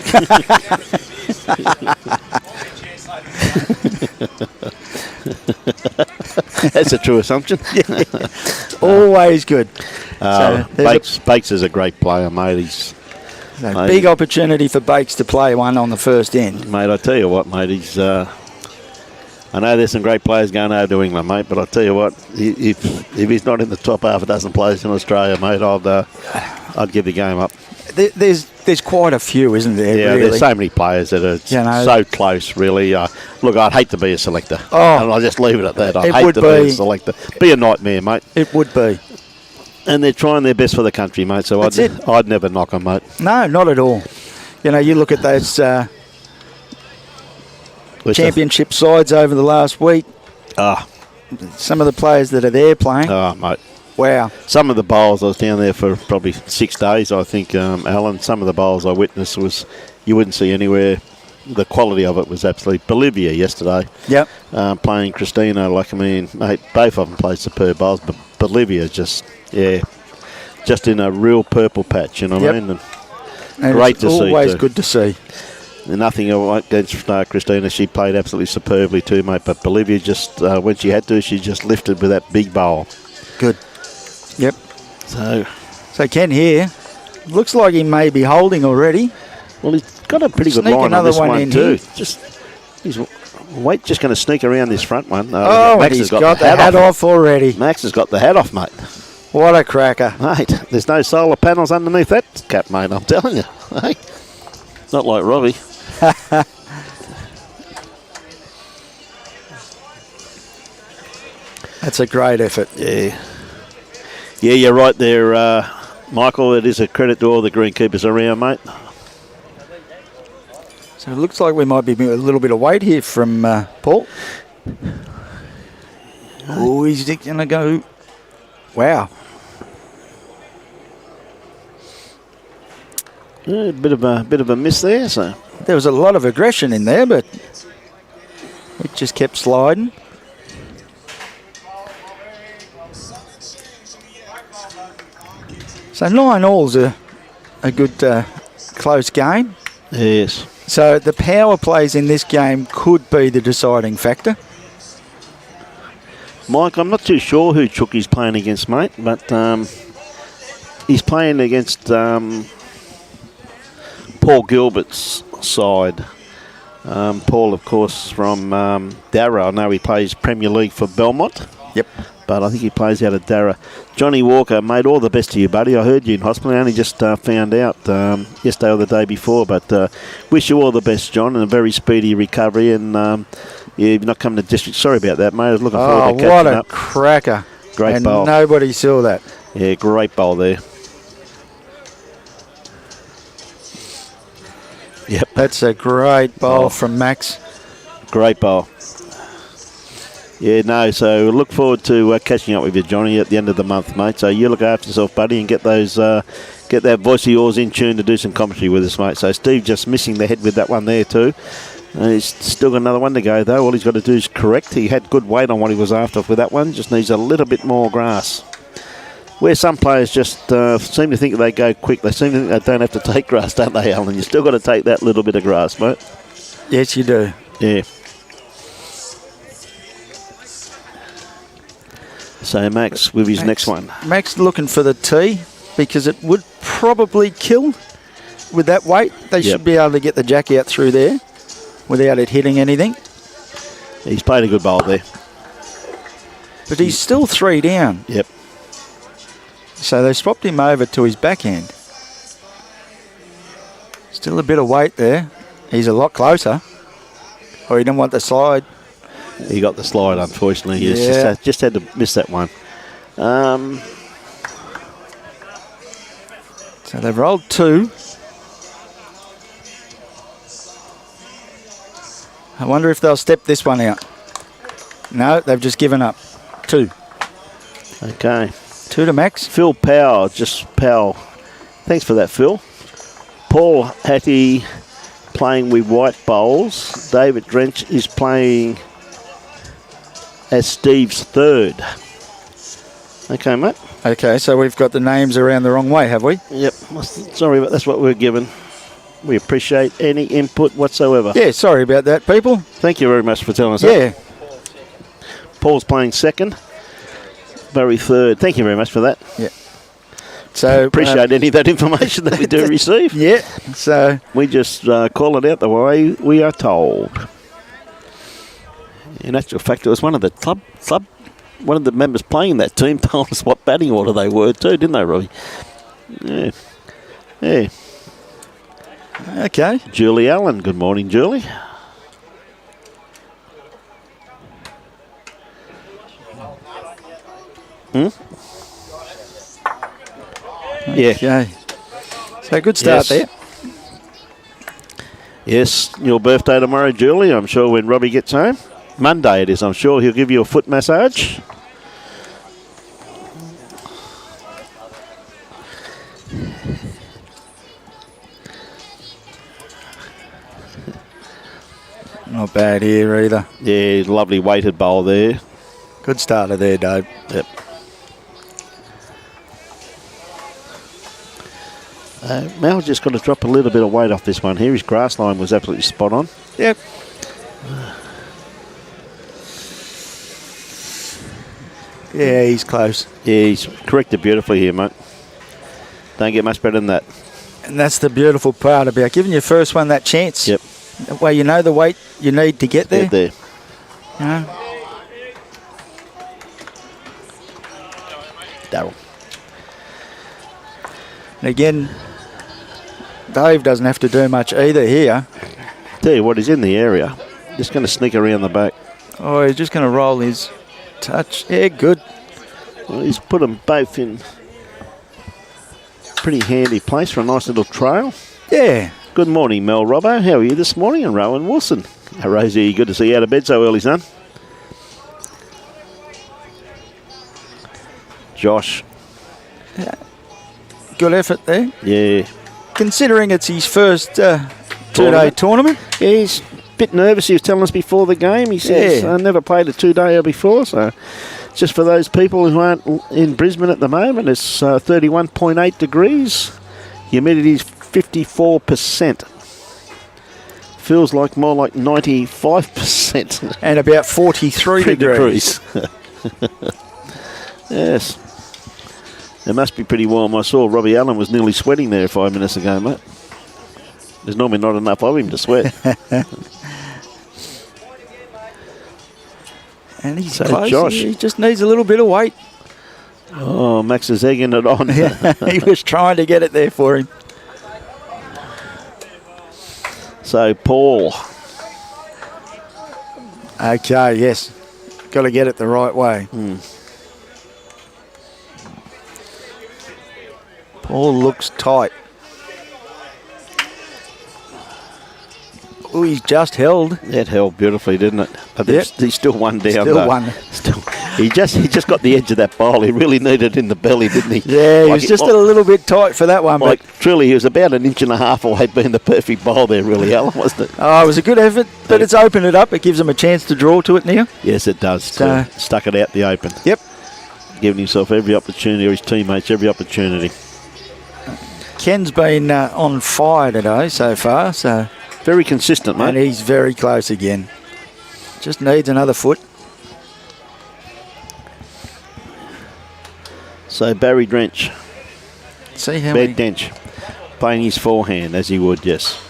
That's a true assumption. Always good. Bakes is a great player, mate. He's big opportunity for Bakes to play one on the first end. Mate, I tell you what, mate, he's... I know there's some great players going over to England, mate, but I tell you what, if he's not in the top half a dozen players in Australia, mate, I'd give the game up. There's quite a few, isn't there? Yeah, really? There's so many players that are so close, really. Look, I'd hate to be a selector. Oh, and I'll just leave it at that. I'd it hate would to be be a selector. Be a nightmare, mate. It would be. And they're trying their best for the country, mate, so I'd never knock them, mate. No, not at all. You know, you look at those championship sides over the last week. Some of the players that are there playing. Oh, mate. Wow. Some of the bowls, I was down there for probably 6 days, I think, Alan. Some of the bowls I witnessed you wouldn't see anywhere. The quality of it was absolutely... Bolivia yesterday. Yep. Playing Christina, mate, both of them played superb bowls, but Bolivia just in a real purple patch, you know what I mean? And great to see. Always good to see. Nothing against Christina. She played absolutely superbly too, mate. But Bolivia just, when she had to, she just lifted with that big bowl. Good. Yep. So Ken here, looks like he may be holding already. Well, he's got a pretty good line on this one too. His weight just going to sneak around this front one. Max has got the hat off already. Max has got the hat off, mate. What a cracker. Mate, there's no solar panels underneath that cap, mate, I'm telling you. Hey, not like Robbie. That's a great effort. Yeah. Yeah, you're right there, Michael. It is a credit to all the greenkeepers around, mate. So it looks like we might be a little bit of weight here from Paul. Oh, he's going to go. Wow. Yeah, a bit of a miss there. So there was a lot of aggression in there, but it just kept sliding. So 9 all's a good close game. Yes. So the power plays in this game could be the deciding factor. Mike, I'm not too sure who Chookie's playing against, mate, but he's playing against Paul Gilbert's side. Paul, of course, from Darra. I know he plays Premier League for Belmont. Yep. but I think he plays out of Darra. Johnny Walker, mate, all the best to you, buddy. I heard you in hospital. I only just found out yesterday or the day before, but wish you all the best, John, and a very speedy recovery. And yeah, you're not coming to district. Sorry about that, mate. I was looking forward to catching what a up. cracker. Great and bowl. Nobody saw that. Yeah, great bowl there. Yep. That's a great bowl from Max. Great bowl. Yeah, no, so look forward to catching up with you, Johnny, at the end of the month, mate. So you look after yourself, buddy, and get those get that voice of yours in tune to do some commentary with us, mate. So Steve just missing the head with that one there too. He's still got another one to go, though. All he's got to do is correct. He had good weight on what he was after with that one. Just needs a little bit more grass. Where some players just seem to think they go quick. They seem to think they don't have to take grass, don't they, Alan? You still got to take that little bit of grass, mate. Yes, you do. Yeah. So Max with his next one. Max looking for the tee because it would probably kill with that weight. They should be able to get the jack out through there without it hitting anything. He's played a good bowl there. But he's still 3 down. Yep. So they swapped him over to his backhand. Still a bit of weight there. He's a lot closer. Or he didn't want the slide. He got the slide, unfortunately. He just had to miss that one. So they've rolled 2. I wonder if they'll step this one out. No, they've just given up. 2. Okay. 2 to Max. Phil Powell, Thanks for that, Phil. Paul Hattie playing with white bowls. David Drench is playing as Steve's 3rd. Okay, mate. Okay, so we've got the names around the wrong way, have we? Yep. Sorry, but that's what we're given. We appreciate any input whatsoever. Yeah, sorry about that, people. Thank you very much for telling us that. Yeah. Paul's playing 2nd. Barry 3rd. Thank you very much for that. Yeah. So appreciate any of that information that we do receive. Yeah. So we just call it out the way we are told. In actual fact, it was one of the one of the members playing that team told us what batting order they were too, didn't they, Robbie? Yeah. Yeah. Okay. Julie Allen. Good morning, Julie. Yeah. Okay. So good start there. Yes, your birthday tomorrow, Julie. I'm sure when Robbie gets home. Monday it is. I'm sure he'll give you a foot massage. Not bad here either. Yeah, lovely weighted bowl there. Good starter there, Dave. Yep. Mal's just got to drop a little bit of weight off this one here. His grass line was absolutely spot on. Yep. Yeah, he's close. Yeah, he's corrected beautifully here, mate. Don't get much better than that. And that's the beautiful part about giving your first one that chance. Yep. That way you know the weight you need to get there. Get there. Yeah. Darryl. And again, Dave doesn't have to do much either here. Tell you what, he's in the area. Just going to sneak around the back. Oh, he's just going to roll his touch. Yeah, good. Well, he's put them both in pretty handy place for a nice little trail. Yeah. Good morning, Mel Robbo. How are you this morning? And Rowan Wilson. Hey, Rosie, good to see you out of bed so early, son. Josh. Good effort there. Yeah. Considering it's his first two-day tournament. Yeah, he's a bit nervous. He was telling us before the game. He says, I never played a two-dayer before, so just for those people who aren't in Brisbane at the moment, it's 31.8 degrees. Humidity is 54%. Feels like more like 95%. And about 43 degrees. Yes. It must be pretty warm. I saw Robbie Allen was nearly sweating there 5 minutes ago, mate. There's normally not enough of him to sweat. And he's So close. Josh. He just needs a little bit of weight. Oh, Max is egging it on. He was trying to get it there for him. So Paul. Okay, yes. Got to get it the right way. Paul looks tight. Oh, he's just held. That held beautifully, didn't it? But Yep. he's still one down. Still though. one. Still, he just got the edge of that bowl. He really needed it in the belly, didn't he? Yeah, he Like was just a little bit tight for that one. Like, truly, he was about an inch and a half away being the perfect bowl there, really, Alan, wasn't it? Oh, it was a good effort, but it's opened it up. It gives him a chance to draw to it now. Yes, it does. So- Stuck it out the open. Yep. Giving himself every opportunity, or his teammates every opportunity. Ken's been on fire today so far, so Very consistent, mate. and he's very close again. Just needs another foot. So Barry Drench, See how Bed many... Dench, playing his forehand as he would, yes.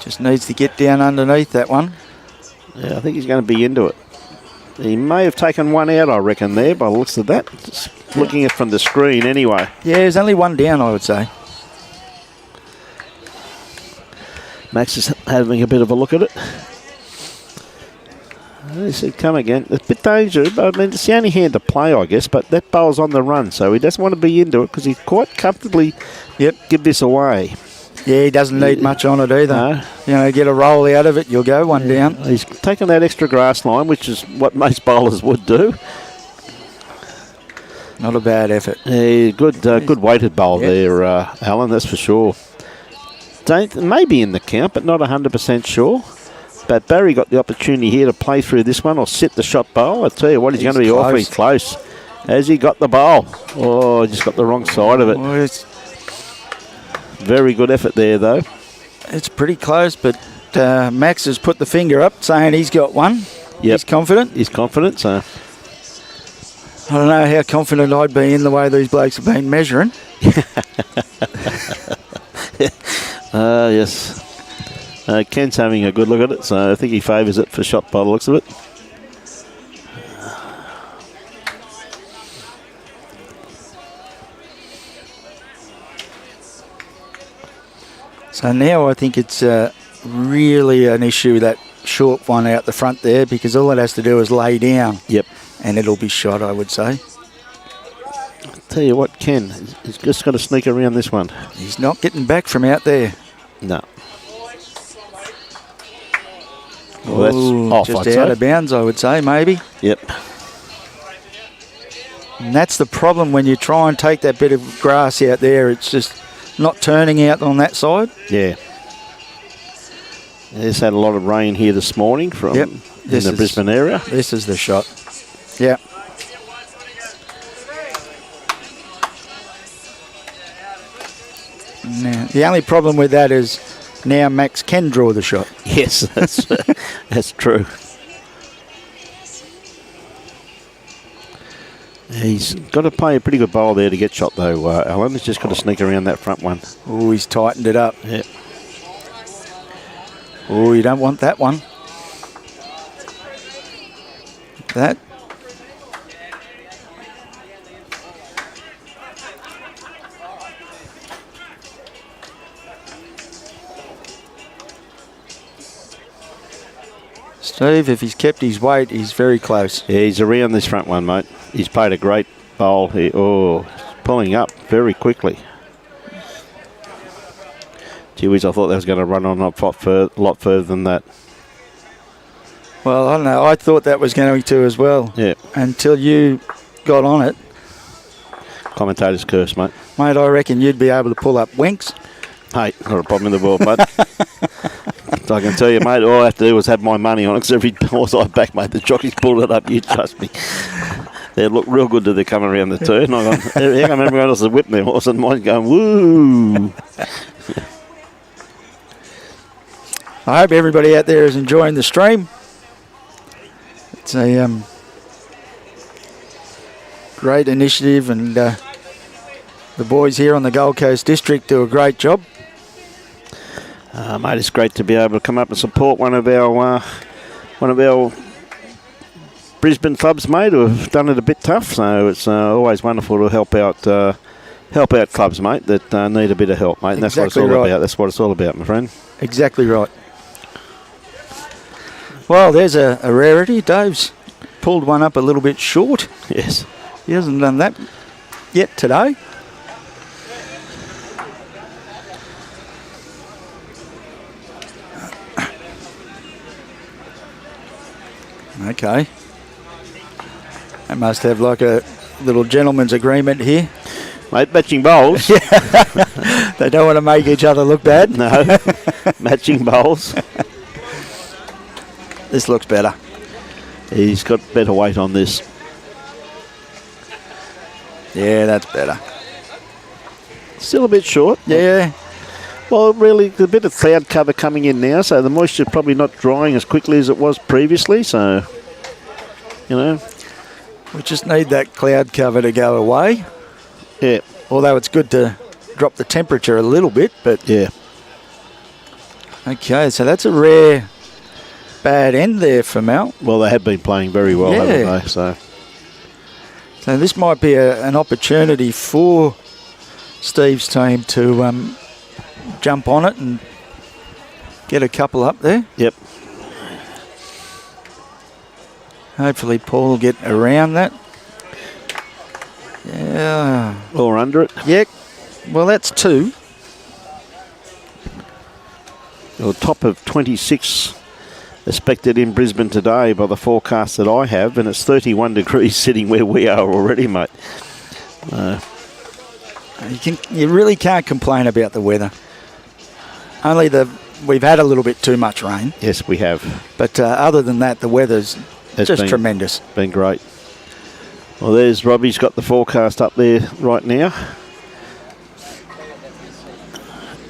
Just needs to get down underneath that one. Yeah, I think he's going to be into it. He may have taken one out, I reckon, there, by the looks of that. Just looking at from the screen anyway. Yeah, there's only one down, I would say. Max is having a bit of a look at it. He said, come again. It's a bit dangerous, but I mean, it's the only hand to play, I guess, but that bowl's on the run, so he doesn't want to be into it because he quite comfortably give this away. Yeah, he doesn't need much on it either. No. You know, get a roll out of it, you'll go one down. He's taken that extra grass line, which is what most bowlers would do. Not a bad effort. Yeah, good weighted bowl there, Alan, that's for sure. Maybe in the count, but not 100% sure. But Barry got the opportunity here to play through this one or sit the shot bowl. I tell you what, he's going to be awfully close. Has he got the bowl? Oh, just got the wrong side of it. Well, Very good effort there, though. it's pretty close, but Max has put the finger up saying he's got one. Yep. He's confident. He's confident, so... I don't know how confident I'd be in the way these blokes have been measuring. Yes. Ken's having a good look at it, so I think he favours it for shot by the looks of it. So now I think it's really an issue, that short one out the front there, because all it has to do is lay down. Yep. And it'll be shot, I would say. Tell you what, Ken, he's just got to sneak around this one. He's not getting back from out there. No. Well, that's off, just I'd out say. of bounds, I would say, maybe. Yep. And that's the problem when you try and take that bit of grass out there. It's just not turning out on that side. Yeah. There's had a lot of rain here this morning from in the Brisbane area. This is the shot. Yeah. Now, the only problem with that is now Max can draw the shot. Yes, that's true. He's got to play a pretty good bowl there to get shot, though, Alan. He's just got to sneak around that front one. Oh, he's tightened it up. Yeah. Oh, you don't want that one. That. Steve, if he's kept his weight, he's very close. Yeah, he's around this front one, mate. He's played a great bowl here. Oh, pulling up very quickly. Gee whiz, I thought that was going to run on a lot further than that. Well, I don't know. I thought that was going to as well. Yeah. Until you got on it. Commentator's curse, mate. Mate, I reckon you'd be able to pull up winks. Hey, not a problem in the world, mate. So I can tell you, mate, all I have to do was have my money on it, because every horse I back, mate, the jockeys pulled it up, you trust me. They look real good till they come around the turn. I remember everyone else is whipping their horse and mine's going, woo. I hope everybody out there is enjoying the stream. It's a great initiative, and the boys here on the Gold Coast District do a great job. Mate, it's great to be able to come up and support one of our one of our Brisbane clubs, mate, who have done it a bit tough. So it's always wonderful to help out clubs, mate, that need a bit of help, mate. And that's what it's all about. That's what it's all about, my friend. Exactly right. Well, there's a rarity. Dave's pulled one up a little bit short. Yes. He hasn't done that yet today. Okay. They must have like a little gentleman's agreement here. Mate, matching bowls. They don't want to make each other look bad. No. Matching bowls. This looks better. He's got better weight on this. Yeah, that's better. Still a bit short. Yeah. Well, really, a bit of cloud cover coming in now, so the moisture's probably not drying as quickly as it was previously, so, you know. We just need that cloud cover to go away. Yeah. Although it's good to drop the temperature a little bit, but... Yeah. Okay, so that's a rare bad end there for Mal. Well, they have been playing very well, haven't they? So this might be an opportunity for Steve's team to jump on it and get a couple up there. Yep. Hopefully Paul will get around that. Yeah. Or under it. Yeah. Well, that's 2. Well, top of 26 expected in Brisbane today by the forecast that I have, and it's 31 degrees sitting where we are already, mate. You really can't complain about the weather. Only we've had a little bit too much rain. Yes, we have. But other than that, the weather's just tremendous. Been great. Well, there's Robbie's got the forecast up there right now.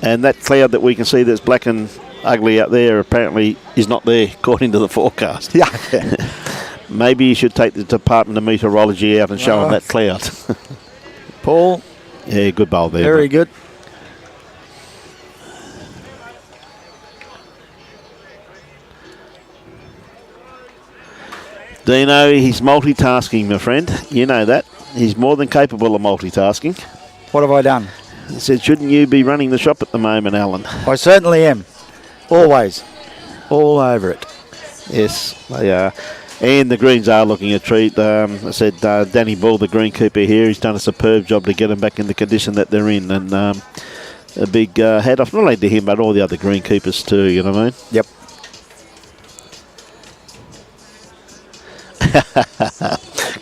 And that cloud that we can see that's black and ugly out there apparently is not there according to the forecast. Yeah. Maybe you should take the Department of Meteorology out and show them that cloud. Paul. Yeah, good bowl there. Very good. Dino, he's multitasking, my friend. You know that. He's more than capable of multitasking. What have I done? He said, shouldn't you be running the shop at the moment, Alan? I certainly am. Always. All over it. Yes, they are. And the greens are looking a treat. I said Danny Ball, the greenkeeper here, he's done a superb job to get them back in the condition that they're in. And a big hat off, not only to him, but all the other greenkeepers too, you know what I mean? Yep.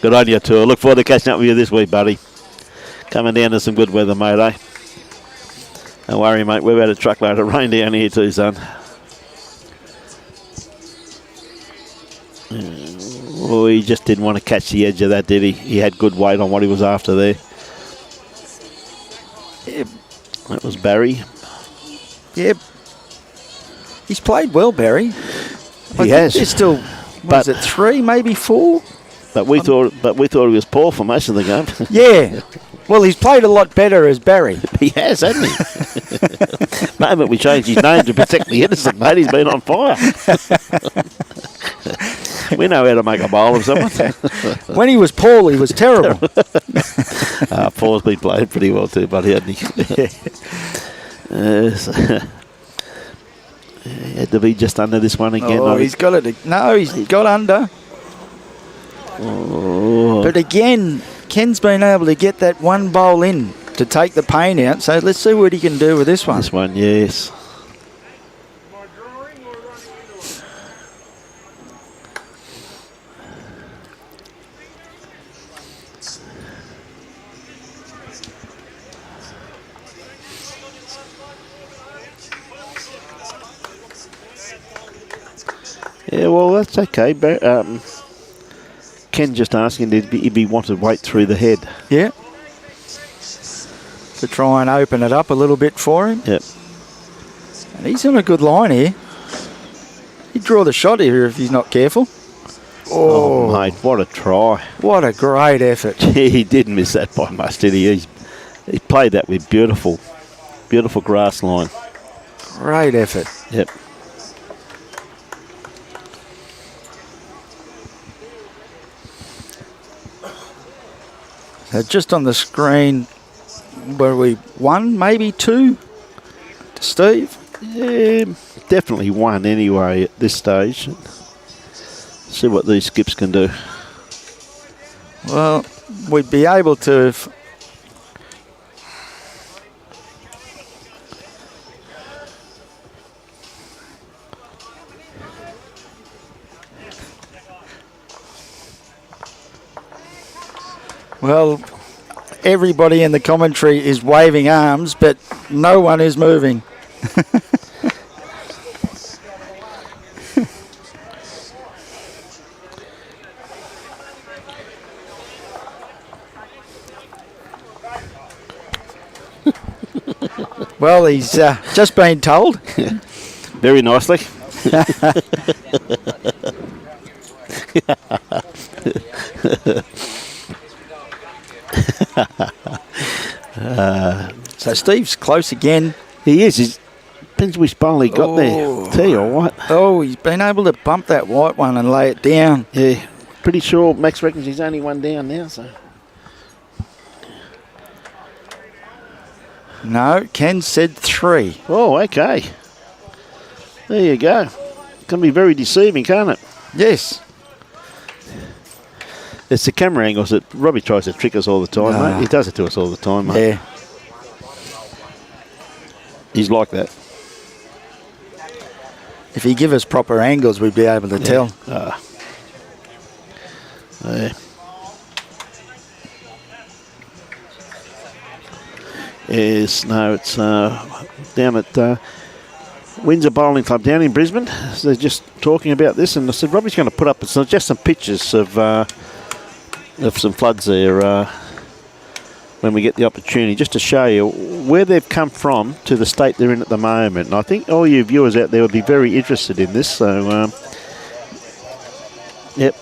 Good on you, too. I look forward to catching up with you this week, buddy. Coming down to some good weather, mate, eh? Don't worry, mate. We've had a truckload of rain down here too, son. Oh, he just didn't want to catch the edge of that, did he? He had good weight on what he was after there. Yep. That was Barry. Yep. He's played well, Barry. He has. He's still, was it 3, maybe 4? But we thought he was poor for most of the game. Yeah. Well, he's played a lot better as Barry. He has, hasn't he? Moment we changed his name to protect the innocent, mate. He's been on fire. We know how to make a bowl of someone. When he was Paul, he was terrible. Paul's been playing pretty well too, buddy, hasn't he? He had to be just under this one again. Oh, he's got it. No, he's got under. Oh. But again, Ken's been able to get that one bowl in to take the pain out. So let's see what he can do with this one. This one, yes. Yeah, well, that's okay. Ken just asking if he wanted weight through the head. Yeah. To try and open it up a little bit for him. Yep. And he's on a good line here. He'd draw the shot here if he's not careful. Oh, mate, what a try. What a great effort. He didn't miss that by much, did he? He played that with beautiful grass line. Great effort. Yep. So just on the screen, were we 1, maybe 2 to Steve? Yeah, definitely 1 anyway at this stage. See what these skips can do. Well, we'd be able to... Well, everybody in the commentary is waving arms, but no one is moving. Well, he's just been told. Very nicely. So Steve's close again. He is. He depends which bowl he got there. Tell you what. Oh, he's been able to bump that white one and lay it down. Yeah, pretty sure Max reckons he's only 1 down now. So No, Ken said 3. oh, okay. There you go. Can be very deceiving, can't it? Yes. It's the camera angles that Robbie tries to trick us all the time, mate. He does it to us all the time, mate. Yeah. He's like that. If he give us proper angles, we'd be able to tell. There. Yes, no, it's down at Windsor Bowling Club down in Brisbane. So they're just talking about this, and I said Robbie's going to put up just some pictures of some floods there when we get the opportunity, just to show you where they've come from to the state they're in at the moment. And I think all you viewers out there would be very interested in this. So, yep.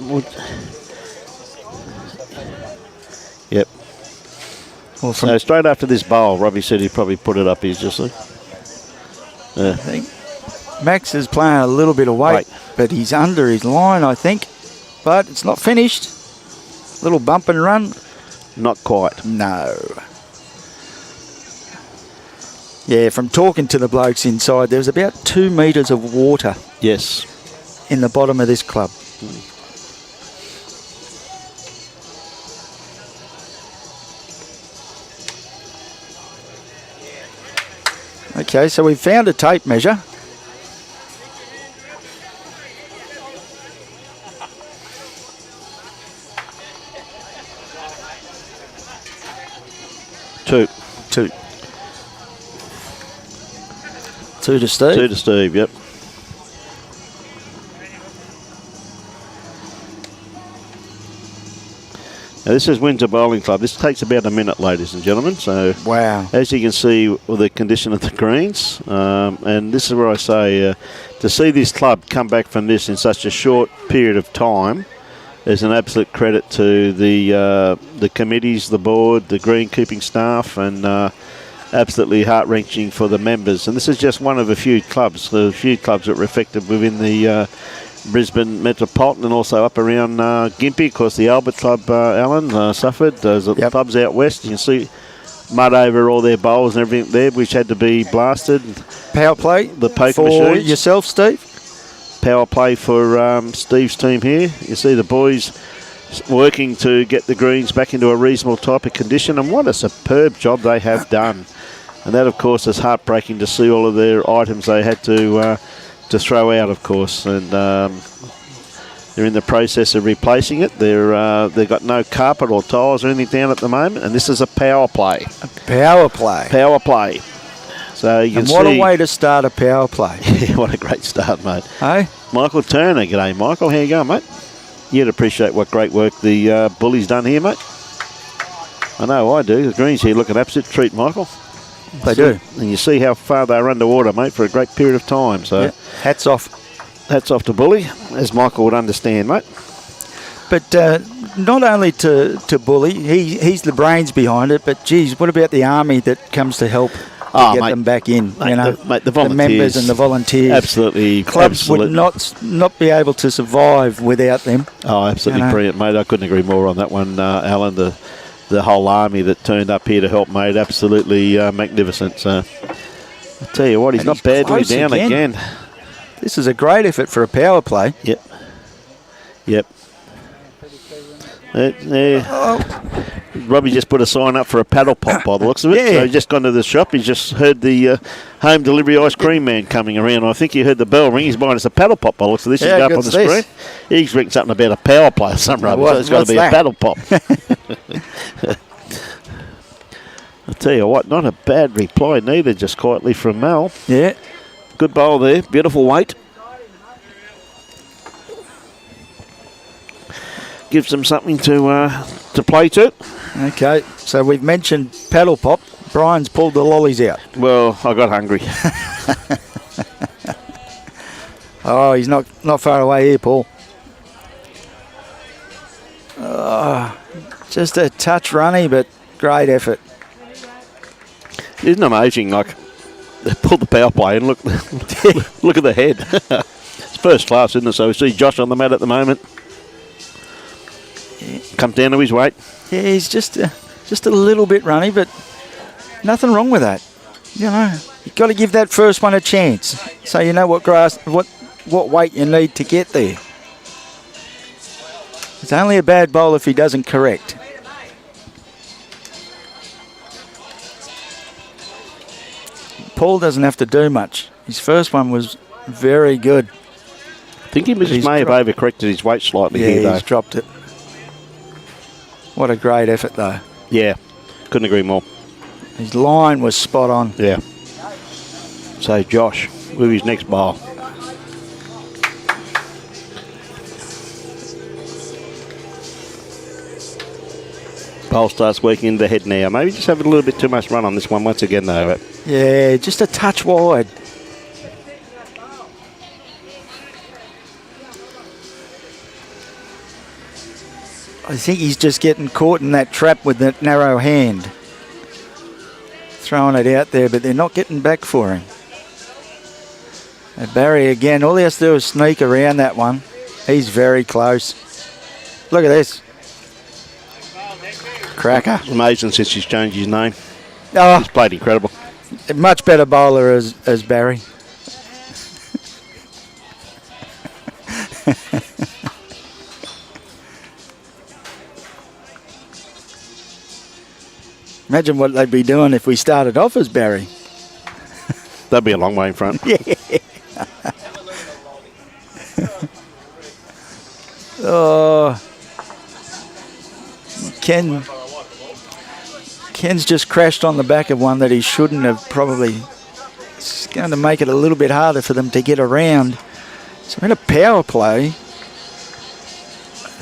Yep. Well, So straight after this bowl, Robbie said he'd probably put it up here, just like. I think Max is playing a little bit of weight, but he's under his line, I think. But it's not finished. Little bump and run. Not quite. No. Yeah, from talking to the blokes inside, there's about 2 metres of water Yes. in the bottom of this club. Okay, so we've found a tape measure. Two. 2 to Steve. 2 to Steve, yep. Now this is Windsor Bowling Club. This takes about a minute, ladies and gentlemen. So Wow. as you can see, well, the condition of the greens, and this is where I say to see this club come back from this in such a short period of time is an absolute credit to the committees, the board, the greenkeeping staff, and absolutely heart-wrenching for the members. And this is just one of a few clubs. There are a few clubs that were affected within the Brisbane Metropolitan and also up around Gympie. Of course, the Albert Club, Alan, suffered. There's clubs out west. You can see mud over all their bowls and everything there, which had to be blasted. Power play The poker for machines. yourself, Steve. Power play for Steve's team here. You see the boys working to get the greens back into a reasonable type of condition, and what a superb job they have done. And that, of course, is heartbreaking to see all of their items they had to throw out, of course. And they're in the process of replacing it. They've got no carpet or tiles or anything down at the moment, and this is a power play. Power play. Power play. So you can And see. what a way to start a power play. What a great start, mate. Hey? Michael Turner. G'day, Michael. How you going, mate? You'd appreciate what great work the bullies done here, mate. I know I do. The greens here look an absolute treat, Michael. They do. And you see how far they're underwater, mate, for a great period of time. So Hats off. hats off to Bully, as Michael would understand, mate. But not only to Bully, he's the brains behind it, but geez, what about the army that comes to help get them back in? Mate, you know, the members volunteers. and the volunteers. Absolutely. Clubs would not be able to survive without them. Oh, absolutely You know. brilliant, mate. I couldn't agree more on that one, Alan. the whole army that turned up here to help mate. Absolutely magnificent. So I tell you what, he's And not he's badly close down again. This is a great effort for a power play. Yep. Yep. Robbie just put a sign up for a paddle pop by the looks of it. Yeah. So he's just gone to the shop. He's just heard the home delivery ice cream man coming around. I think he heard the bell ring. He's buying us a paddle pop by the looks of this. Yeah, He's up on the this. screen. He's written something about a power play or something rubbish. So it's got to be that? a paddle pop. I'll tell you what, not a bad reply neither, just quietly from Mel. Yeah. Good bowl there. Beautiful weight. Gives them something to play to. Okay, so we've mentioned paddle pop. Brian's pulled the lollies out. Well, I got hungry. Oh, he's not far away here, Paul. Just a touch runny, but great effort. Isn't it amazing? Like, they pulled the power play and look look at the head. It's first class, isn't it? So we see Josh on the mat at the moment. Comes down to his weight. Yeah, he's just a little bit runny, but nothing wrong with that. You know, you've got to give that first one a chance, so you know what weight you need to get there. It's only a bad bowl if he doesn't correct. Paul doesn't have to do much. His first one was very good. I think he may have overcorrected his weight slightly here, though. He's dropped it. What a great effort, though. Yeah, couldn't agree more. His line was spot on. Yeah. So Josh, with his next bowl. Bowl starts working in the head now. Maybe just having a little bit too much run on this one once again, though. Yeah, just a touch wide. I think he's just getting caught in that trap with that narrow hand. Throwing it out there, but they're not getting back for him. And Barry again, all he has to do is sneak around that one. He's very close. Look at this. Cracker. Amazing since he's changed his name. Oh, He's played incredible. a much better bowler as Barry. Imagine what they'd be doing if we started off as Barry. That'd be a long way in front. Yeah. Oh. Ken's just crashed on the back of one that he shouldn't have probably. It's going to make it a little bit harder for them to get around. So in a power play,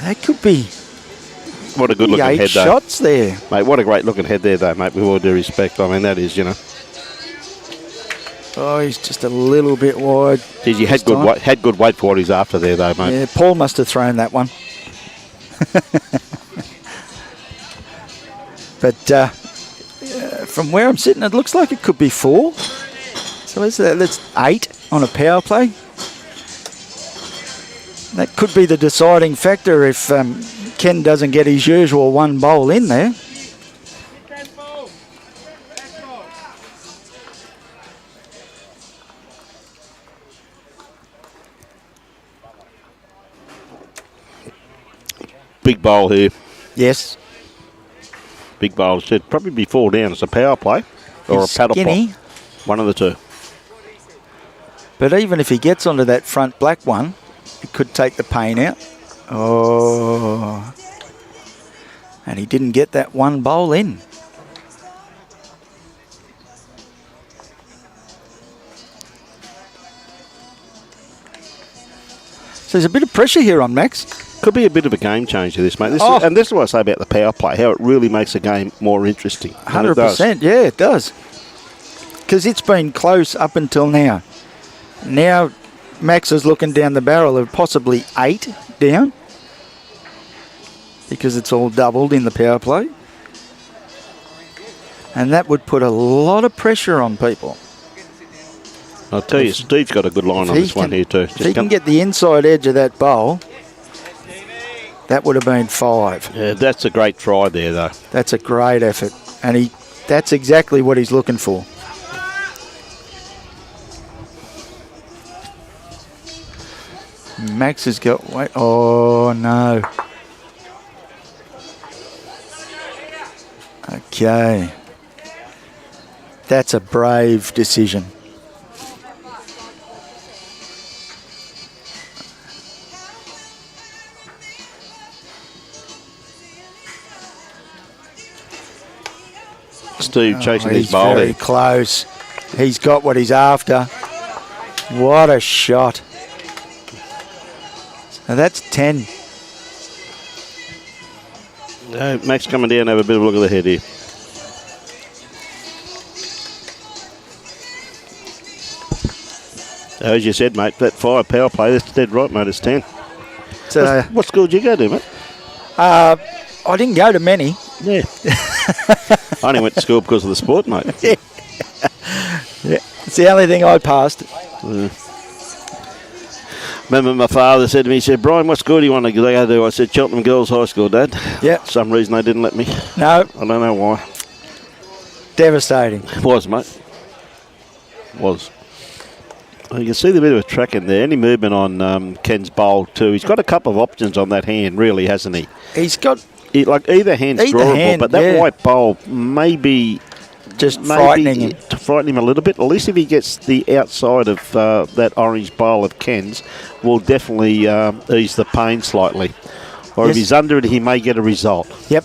that could be What a good looking 8 head, though. shots there. Mate, what a great looking head there, though, mate, with all due respect. I mean, that is, you know. Oh, he's just a little bit wide. Geez, you had good weight for what he's after there, though, mate. Yeah, Paul must have thrown that one. But from where I'm sitting, it looks like it could be 4. So that's 8 on a power play. That could be the deciding factor if Ken doesn't get his usual one bowl in there. Big bowl here. Yes. Big bowl. Should probably be 4 down. It's a power play or He's a paddle skinny. pop. One of the two. But even if he gets onto that front black one, it could take the pain out. Oh. And he didn't get that one bowl in. So there's a bit of pressure here on Max. Could be a bit of a game changer, this, mate. And this is what I say about the power play, how it really makes a game more interesting. 100%, yeah, it does. Because it's been close up until now. Now Max is looking down the barrel of possibly 8 down. Because it's all doubled in the power play. And that would put a lot of pressure on people. I'll tell you, Steve's got a good line on this one here too. If he can get the inside edge of that bowl, That would have been 5. Yeah, that's a great try there, though. That's a great effort. And that's exactly what he's looking for. Max has got... Wait. Oh, no. Okay. That's a brave decision. Steve chasing his He's bowl very there. close. He's got what he's after. What a shot. Now that's 10. Max coming down, have a bit of a look at the head here. As you said, mate, that 5 power play, that's dead right, mate, it's 10. So, What school did you go to, mate? I didn't go to many. Yeah. I only went to school because of the sport, mate. Yeah. It's the only thing I passed. Remember my father said to me, he said, Brian, what school do you want to go to? I said, Cheltenham Girls High School, Dad. Yeah. For some reason they didn't let me. No, I don't know why. devastating. It was, mate. Was. Well, you can see the bit of a track in there. Any movement on Ken's bowl too. He's got a couple of options on that hand, really, hasn't he? He's got Like either hand's Either drawable, hand, but that yeah. white bowl maybe frightening him. to frighten him a little bit. At least if he gets the outside of that orange bowl of Ken's, will definitely ease the pain slightly. Or if Yes. he's under it, he may get a result. Yep.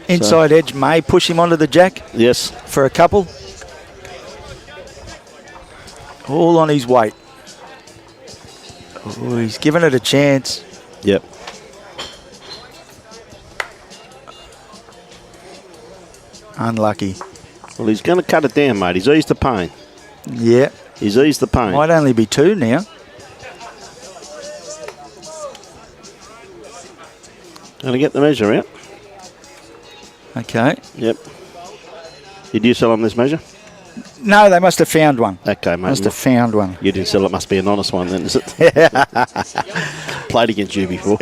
Inside edge may push him onto the jack Yes. for a couple. All on his weight. Oh, he's given it a chance. Yep. Unlucky. Well, he's going to cut it down, mate. He's eased the pain. Yeah. He's eased the pain. Might only be 2 now. Going to get the measure out. Okay. Yep. Did you sell him this measure? No, they must have found one. Okay, mate. Must have found one. You didn't sell it. Must be an honest one then, is it? Played against you before.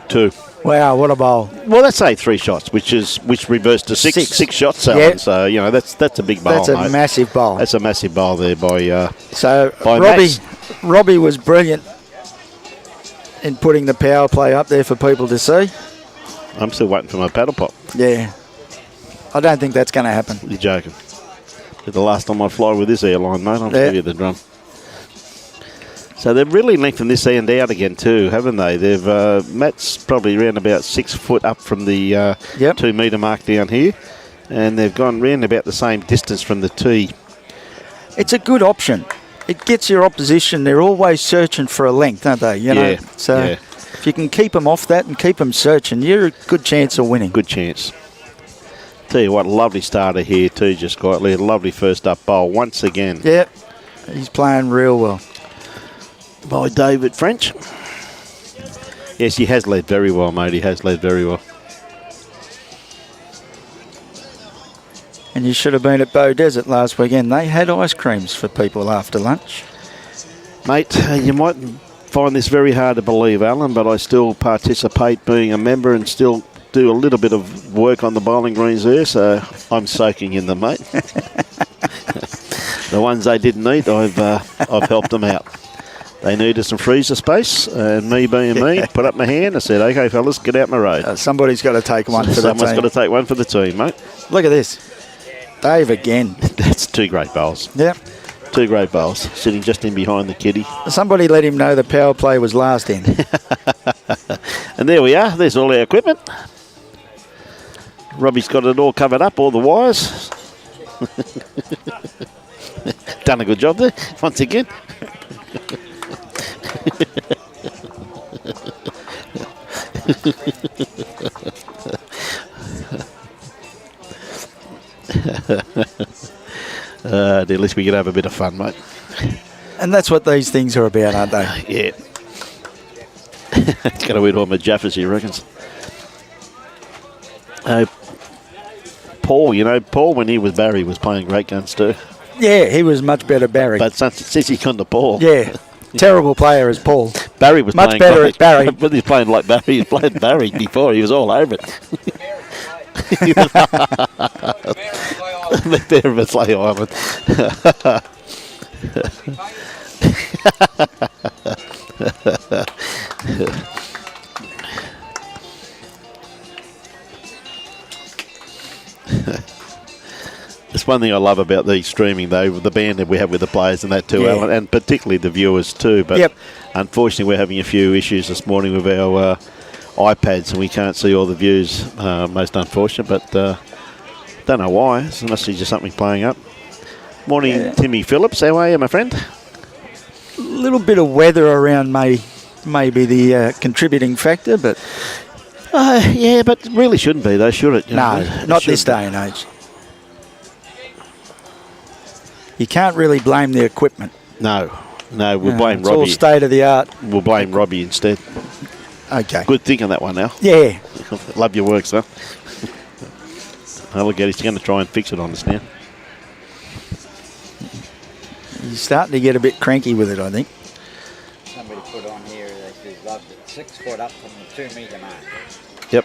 Two. Wow, what a bowl. Well, that's 3 shots, which reversed to six. 6 shots selling. Yeah. So you know that's a big bowl. That's a mate. massive bowl. That's a massive bowl there by. So by Robbie was brilliant in putting the power play up there for people to see. I'm still waiting for my paddle pop. Yeah. I don't think that's going to happen. You're joking. It's the last time I fly with this airline, mate. I'll give you the drum. So they've really lengthened this end out again too, haven't they? They've Matt's probably around about 6 foot up from the 2 metre mark down here, and they've gone round about the same distance from the tee. It's a good option. It gets your opposition. They're always searching for a length, aren't they? You know? So if you can keep them off that and keep them searching, you're a good chance of winning. Good chance. Tell you what, lovely starter here too, just quietly. A lovely first up bowl once again. Yep. He's playing real well. By David French. Yes, he has led very well, mate. He has led very well. And you should have been at Bow Desert last weekend. They had ice creams for people after lunch. Mate, you might find this very hard to believe, Alan, but I still participate being a member and still do a little bit of work on the bowling greens there, so I'm soaking in them, mate. The ones they didn't need, I've helped them out. They needed some freezer space, and me being me, put up my hand. I said, "Okay, fellas, get out my road." Somebody's got to take one for the team. Someone's got to take one for the team, mate. Look at this. Dave again. That's 2 great bowls. Yep. 2 great bowls, sitting just in behind the kitty. Somebody let him know the power play was last in. And there we are. There's all our equipment. Robbie's got it all covered up, all the wires. Done a good job there, once again. At least we can have a bit of fun, mate. And that's what these things are about, aren't they? Yeah. It's going to eat all my jaffas, he reckons. Paul, Paul, when he was Barry, was playing great guns too. Yeah, he was much better, Barry. But since he got the ball, yeah, terrible player as Paul. Barry was Much playing better like, at Barry. When he was playing like Barry, he was playing Barry before. He was all over it. The bear of a Slay Island. It's one thing I love about the streaming, though, the band that we have with the players and that too, Yeah. Alan, and particularly the viewers too. But Yep. unfortunately, we're having a few issues this morning with our iPads, and we can't see all the views. Most unfortunate, but don't know why. It must be just something playing up. Morning, Timmy Phillips. How are you, my friend? A little bit of weather around may be the contributing factor, but Yeah, but it really shouldn't be, though, should it? You know, no, it not this shouldn't. day and age. You can't really blame the equipment. No, we'll blame It's all Robbie. state of the art. We'll blame Robbie instead. Okay. Good thinking that one now. Yeah. Love your work, sir. Oh, look at it. He's going to try and fix it on us now. He's starting to get a bit cranky with it, I think. Somebody put on here that says loved it 6 foot up from the 2 metre mark. Yep.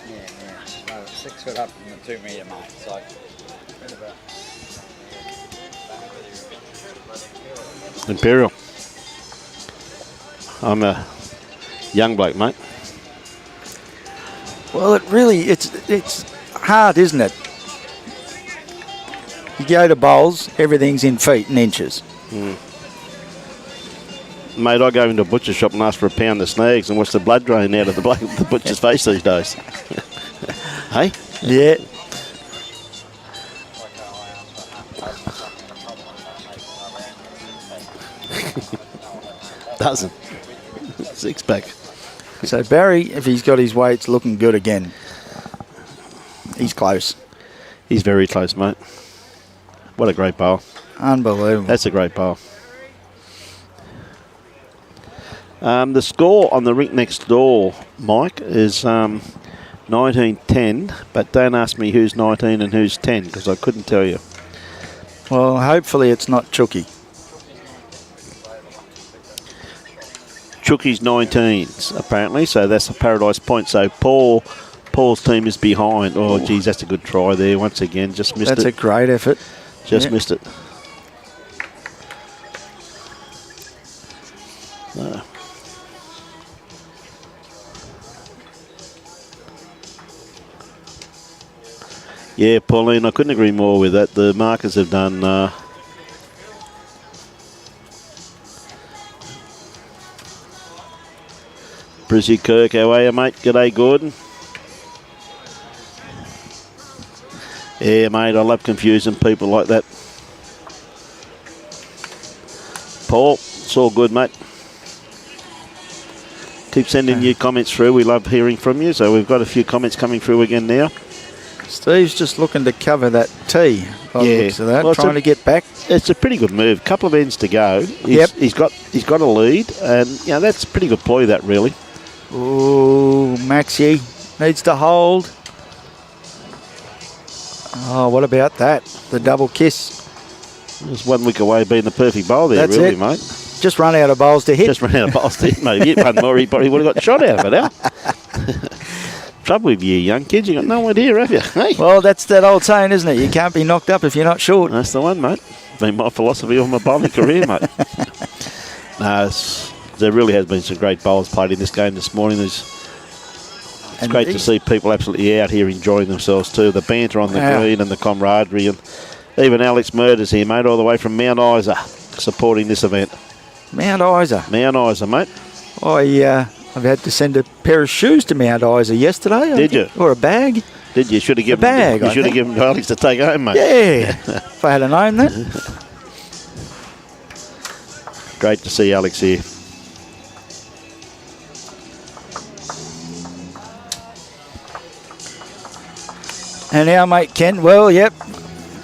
Yeah. No, 6 foot up from the 2 metre mark. So Imperial. I'm a young bloke, mate. Well, it's hard, isn't it? You go to bowls, everything's in feet and inches. Mate, I go into a butcher shop and ask for a pound of snags and watch the blood drain out of the butcher's face these days. Hey? Yeah. Doesn't. Six pack. So Barry, if he's got his weights, looking good again. He's close. He's very close, mate. What a great bowl. Unbelievable. That's a great bowl. The score on the rink next door, Mike, is 19-10, but don't ask me who's 19 and who's 10 because I couldn't tell you. Well, hopefully it's not Chucky. Chucky's 19s, apparently, so that's a Paradise Point. So Paul's team is behind. Oh, geez, that's a good try there once again. Just missed That's it. a great effort. Just Yeah. missed it. No. Yeah, Pauline, I couldn't agree more with that. The markers have done... Brizzy Kirk, how are you, mate? G'day, Gordon. Yeah, mate, I love confusing people like that. Paul, it's all good, mate. Keep sending your comments through. We love hearing from you. So we've got a few comments coming through again now. Steve's just looking to cover that tee. By the looks of that, Well, trying to get back. It's a pretty good move. Couple of ends to go. He's got a lead, and that's a pretty good ploy. That really. Oh, Maxie needs to hold. Oh, what about that? The double kiss. It's 1 week away being the perfect bowl there, That's really, it. mate. Just run out of bowls to hit. Just ran out of bowls to hit, mate. If you hit one more, he probably would have got shot out of it, now. Trouble with you young kids, you got no idea, have you? Hey? Well, that's that old saying, isn't it? You can't be knocked up if you're not short. That's the one, mate. Been my philosophy all my bowling career, mate. No, there really has been some great bowls played in this game this morning. It's great to see people absolutely out here enjoying themselves too. The banter on the green and the camaraderie. And even Alex Murders here, mate, all the way from Mount Isa, supporting this event. Mount Isa. Mount Isa, mate. I've had to send a pair of shoes to Mount Isa yesterday. Did you? Or a bag. Did you? Should have given bag, You I should have think. given Alex to take home, mate. Yeah. If I had known that. Great to see Alex here. And our mate Ken, well, yep,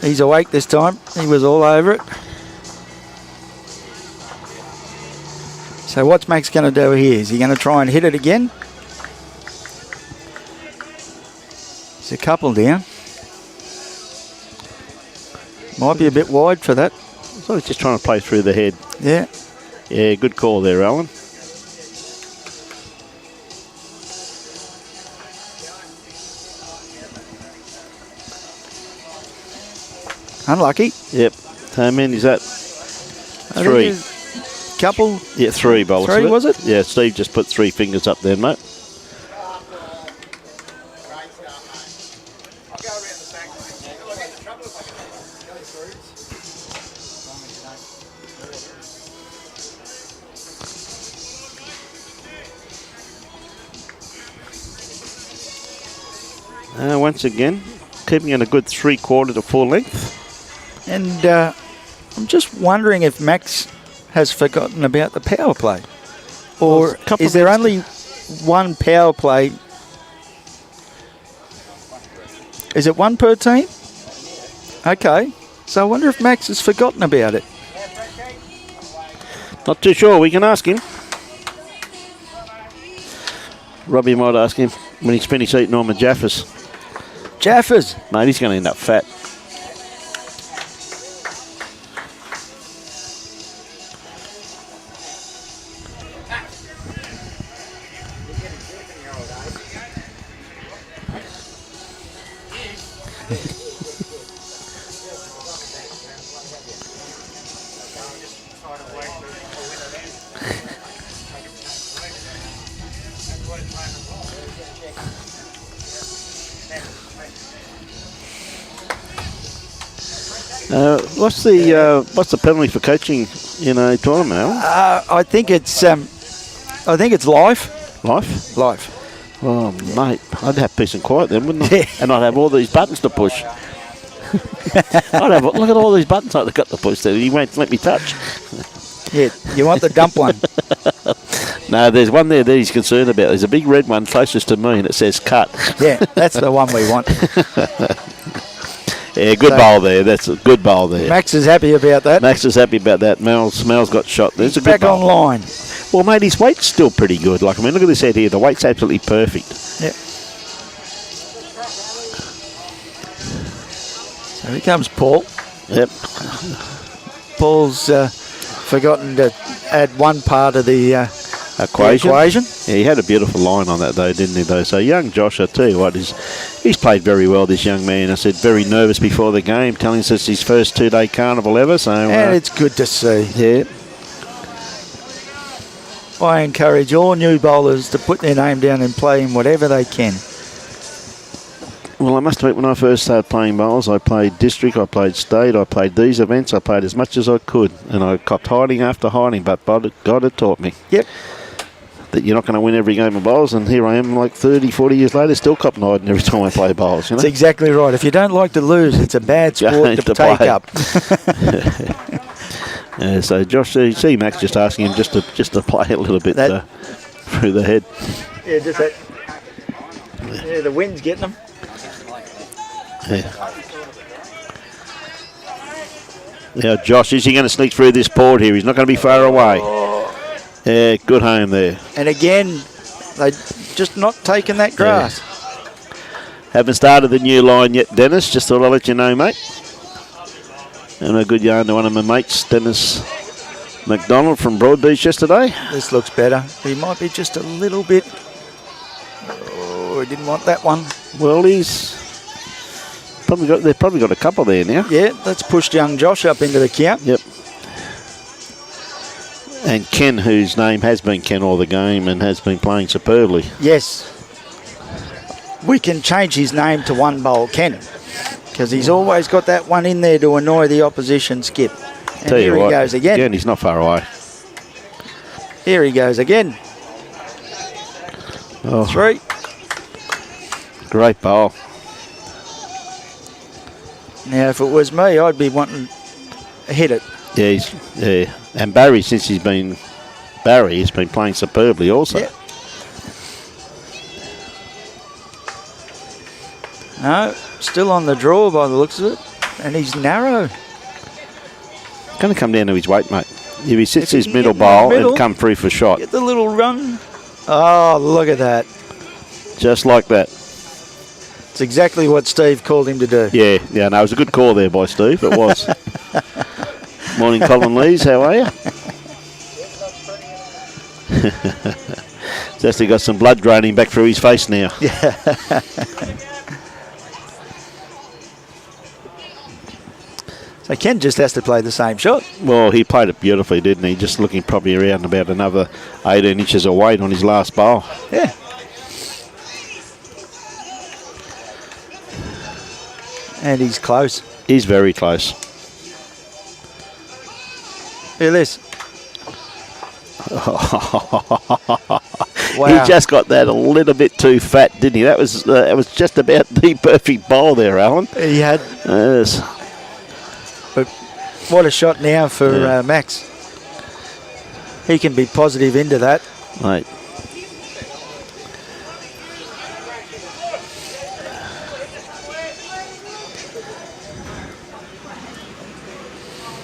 he's awake this time. He was all over it. So what's Max going to do here? Is he going to try and hit it again? There's a couple down. Might be a bit wide for that. So he's just trying to play through the head. Yeah. Yeah, good call there, Alan. Unlucky. Yep. How many is that? I Three. think couple. Yeah, three bowls. Three, was it? Yeah, Steve just put 3 fingers up there, mate. Once again, keeping it a good 3/4 to full length. And I'm just wondering if Max has forgotten about the power play. Or is there only one power play? Is it one per team? Okay. So I wonder if Max has forgotten about it. Not too sure. We can ask him. Robbie might ask him when he's finished eating all my Jaffas. Jaffas. Mate, he's going to end up fat. What's the penalty for coaching in a tournament, Alan? I think it's life. Life? Life. Oh, mate, I'd have peace and quiet then, wouldn't I? Yeah. And I'd have all these buttons to push. Look at all these buttons I've got to push there. He won't let me touch. Yeah, you want the dump one. No, there's one there that he's concerned about. There's a big red one closest to me and it says cut. Yeah, that's the one we want. Yeah, good bowl there. That's a good bowl there. Max is happy about that. Max is happy about that. Mel's got shot. There's a good back bowl. online. Well, mate, his weight's still pretty good. Like, I mean, look at this head here. The weight's absolutely perfect. Yeah. So here comes Paul. Yep. Paul's forgotten to add one part of the Equation. equation. Yeah, he had a beautiful line on that, though, didn't he, though? So young Josh, I tell you what, he's played very well, this young man. I said very nervous before the game, telling us it's his first 2-day carnival ever. So And it's good to see. Yeah. I encourage all new bowlers to put their name down and play in whatever they can. Well, I must admit, when I first started playing bowls, I played district, I played state, I played these events, I played as much as I could. And I copped hiding after hiding, but God had taught me. Yep. That you're not going to win every game of bowls, and here I am like 30, 40 years later, still copping hiding every time I play bowls. You know? That's exactly right. If you don't like to lose, it's a bad sport to take play. up. So Josh, you see Max just asking him just to play a little bit through the head. Yeah, just that. Yeah, the wind's getting them. Yeah. Now, Josh, is he going to sneak through this board here? He's not going to be far away. Yeah, good home there. And again, they just not taking that grass. Yeah. Haven't started the new line yet, Dennis. Just thought I'd let you know, mate. And a good yarn to one of my mates, Dennis McDonald from Broadbeach yesterday. This looks better. He might be just a little bit. Oh, he didn't want that one. Well, he's they've probably got a couple there now. Yeah, let's push young Josh up into the count. Yep. And Ken, whose name has been Ken all the game and has been playing superbly. Yes. We can change his name to One Bowl Ken, because he's always got that one in there to annoy the opposition skip. And Tell here you he what, goes again. Again, he's not far away. Here he goes again. Oh, 3. Great bowl. Now, if it was me, I'd be wanting to hit it. Yeah, and Barry, since he's been playing superbly also. Yep. No, still on the draw by the looks of it, and he's narrow. Going to come down to his weight, mate. If he sits his can middle get in the bowl middle, and come through for shot, Get the little run. Oh, look at that. just like that. It's exactly what Steve called him to do. Yeah, no, it was a good call there by Steve. It was. Morning, Colin Lees. How are you? He's actually got some blood draining back through his face now. Yeah. So Ken just has to play the same shot. Well, he played it beautifully, didn't he? Just looking probably around about another 18 inches of weight on his last bowl. Yeah. And he's close. He's very close. Look at this. Wow. He just got that a little bit too fat, didn't he? That was just about the perfect bowl there, Alan. He had. Yes. But what a shot now for Max. He can be positive into that. Mate.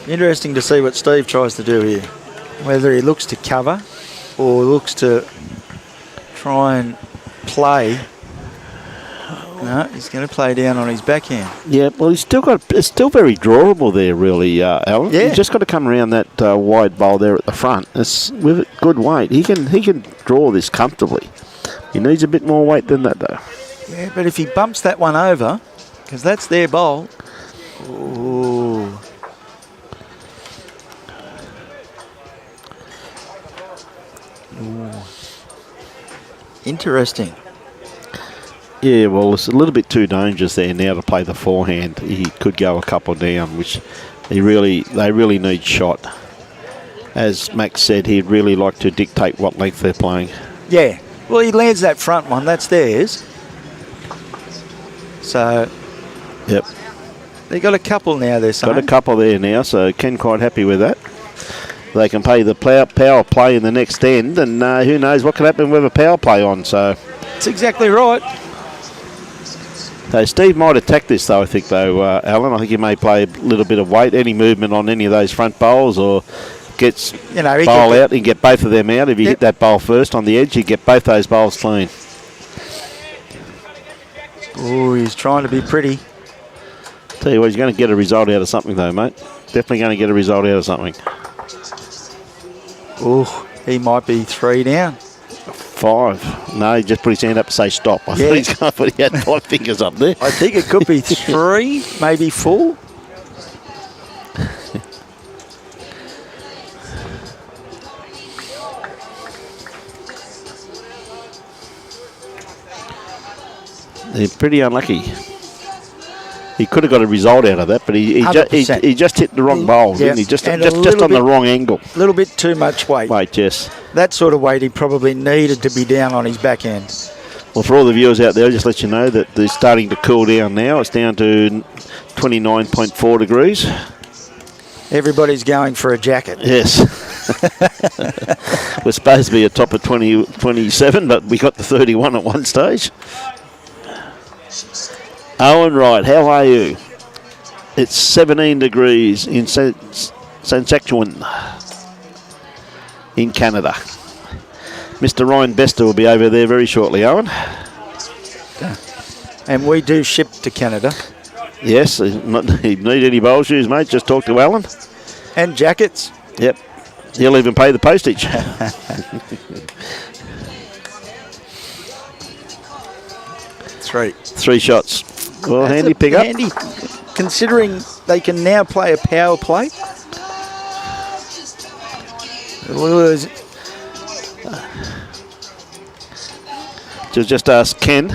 Interesting to see what Steve tries to do here. Whether he looks to cover or looks to try and play. No, he's going to play down on his backhand. Yeah, well, it's still very drawable there, really, Alan. Yeah. He's just got to come around that wide bowl there at the front. It's with good weight. He can draw this comfortably. He needs a bit more weight than that, though. Yeah, but if he bumps that one over, because that's their bowl. Ooh. Ooh. Interesting. Yeah, well, it's a little bit too dangerous there now to play the forehand. He could go a couple down, which they really need shot. As Max said, he'd really like to dictate what length they're playing. Yeah. Well, he lands that front one. That's theirs. So. Yep. They got a couple now there, son. Got a couple there now, so Ken quite happy with that. They can play the power play in the next end, and who knows what can happen with a power play on. So that's exactly right. So Steve might attack this, though, I think, Alan. I think he may play a little bit of weight, any movement on any of those front bowls, or gets bowl out and get both of them out. If you hit that bowl first on the edge, you get both those bowls clean. Oh, he's trying to be pretty. Tell you what, he's going to get a result out of something, though, mate. Definitely going to get a result out of something. Oh, he might be 3 down. 5. No, he just put his hand up to say stop. I thought he had 5 fingers up there. I think it could be 3, maybe 4. They're pretty unlucky. He could have got a result out of that, but he just hit the wrong bowl, didn't he? Just on the wrong angle. A little bit too much weight. Yes. That sort of weight he probably needed to be down on his backhand. Well, for all the viewers out there, I'll just let you know that they're starting to cool down now. It's down to 29.4 degrees. Everybody's going for a jacket. Yes. We're supposed to be a top of 27, but we got the 31 at one stage. Owen Wright, how are you? It's 17 degrees in Saskatchewan in Canada. Mr. Ryan Bester will be over there very shortly, Owen. And we do ship to Canada. Yes, if you need any bowl shoes, mate, just talk to Alan. And jackets. Yep. He'll even pay the postage. 3 shots. Well, that's handy pick up. Handy, considering they can now play a power play. Just ask Ken.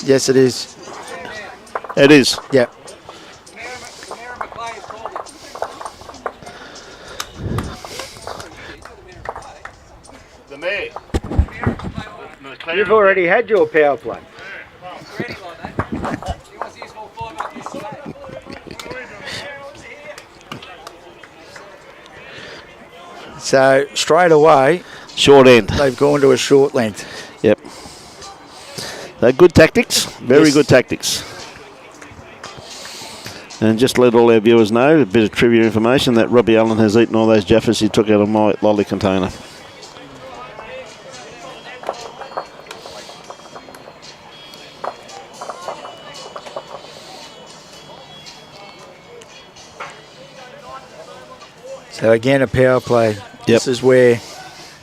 Yes, it is. It is. Yeah. The mayor. You've already had your power play. So straight away, short end. They've gone to a short length. Yep. They're good tactics. Very good tactics. And just to let all our viewers know, a bit of trivia information, that Robbie Allen has eaten all those Jaffas he took out of my lolly container. So again, a power play. Yep. This is where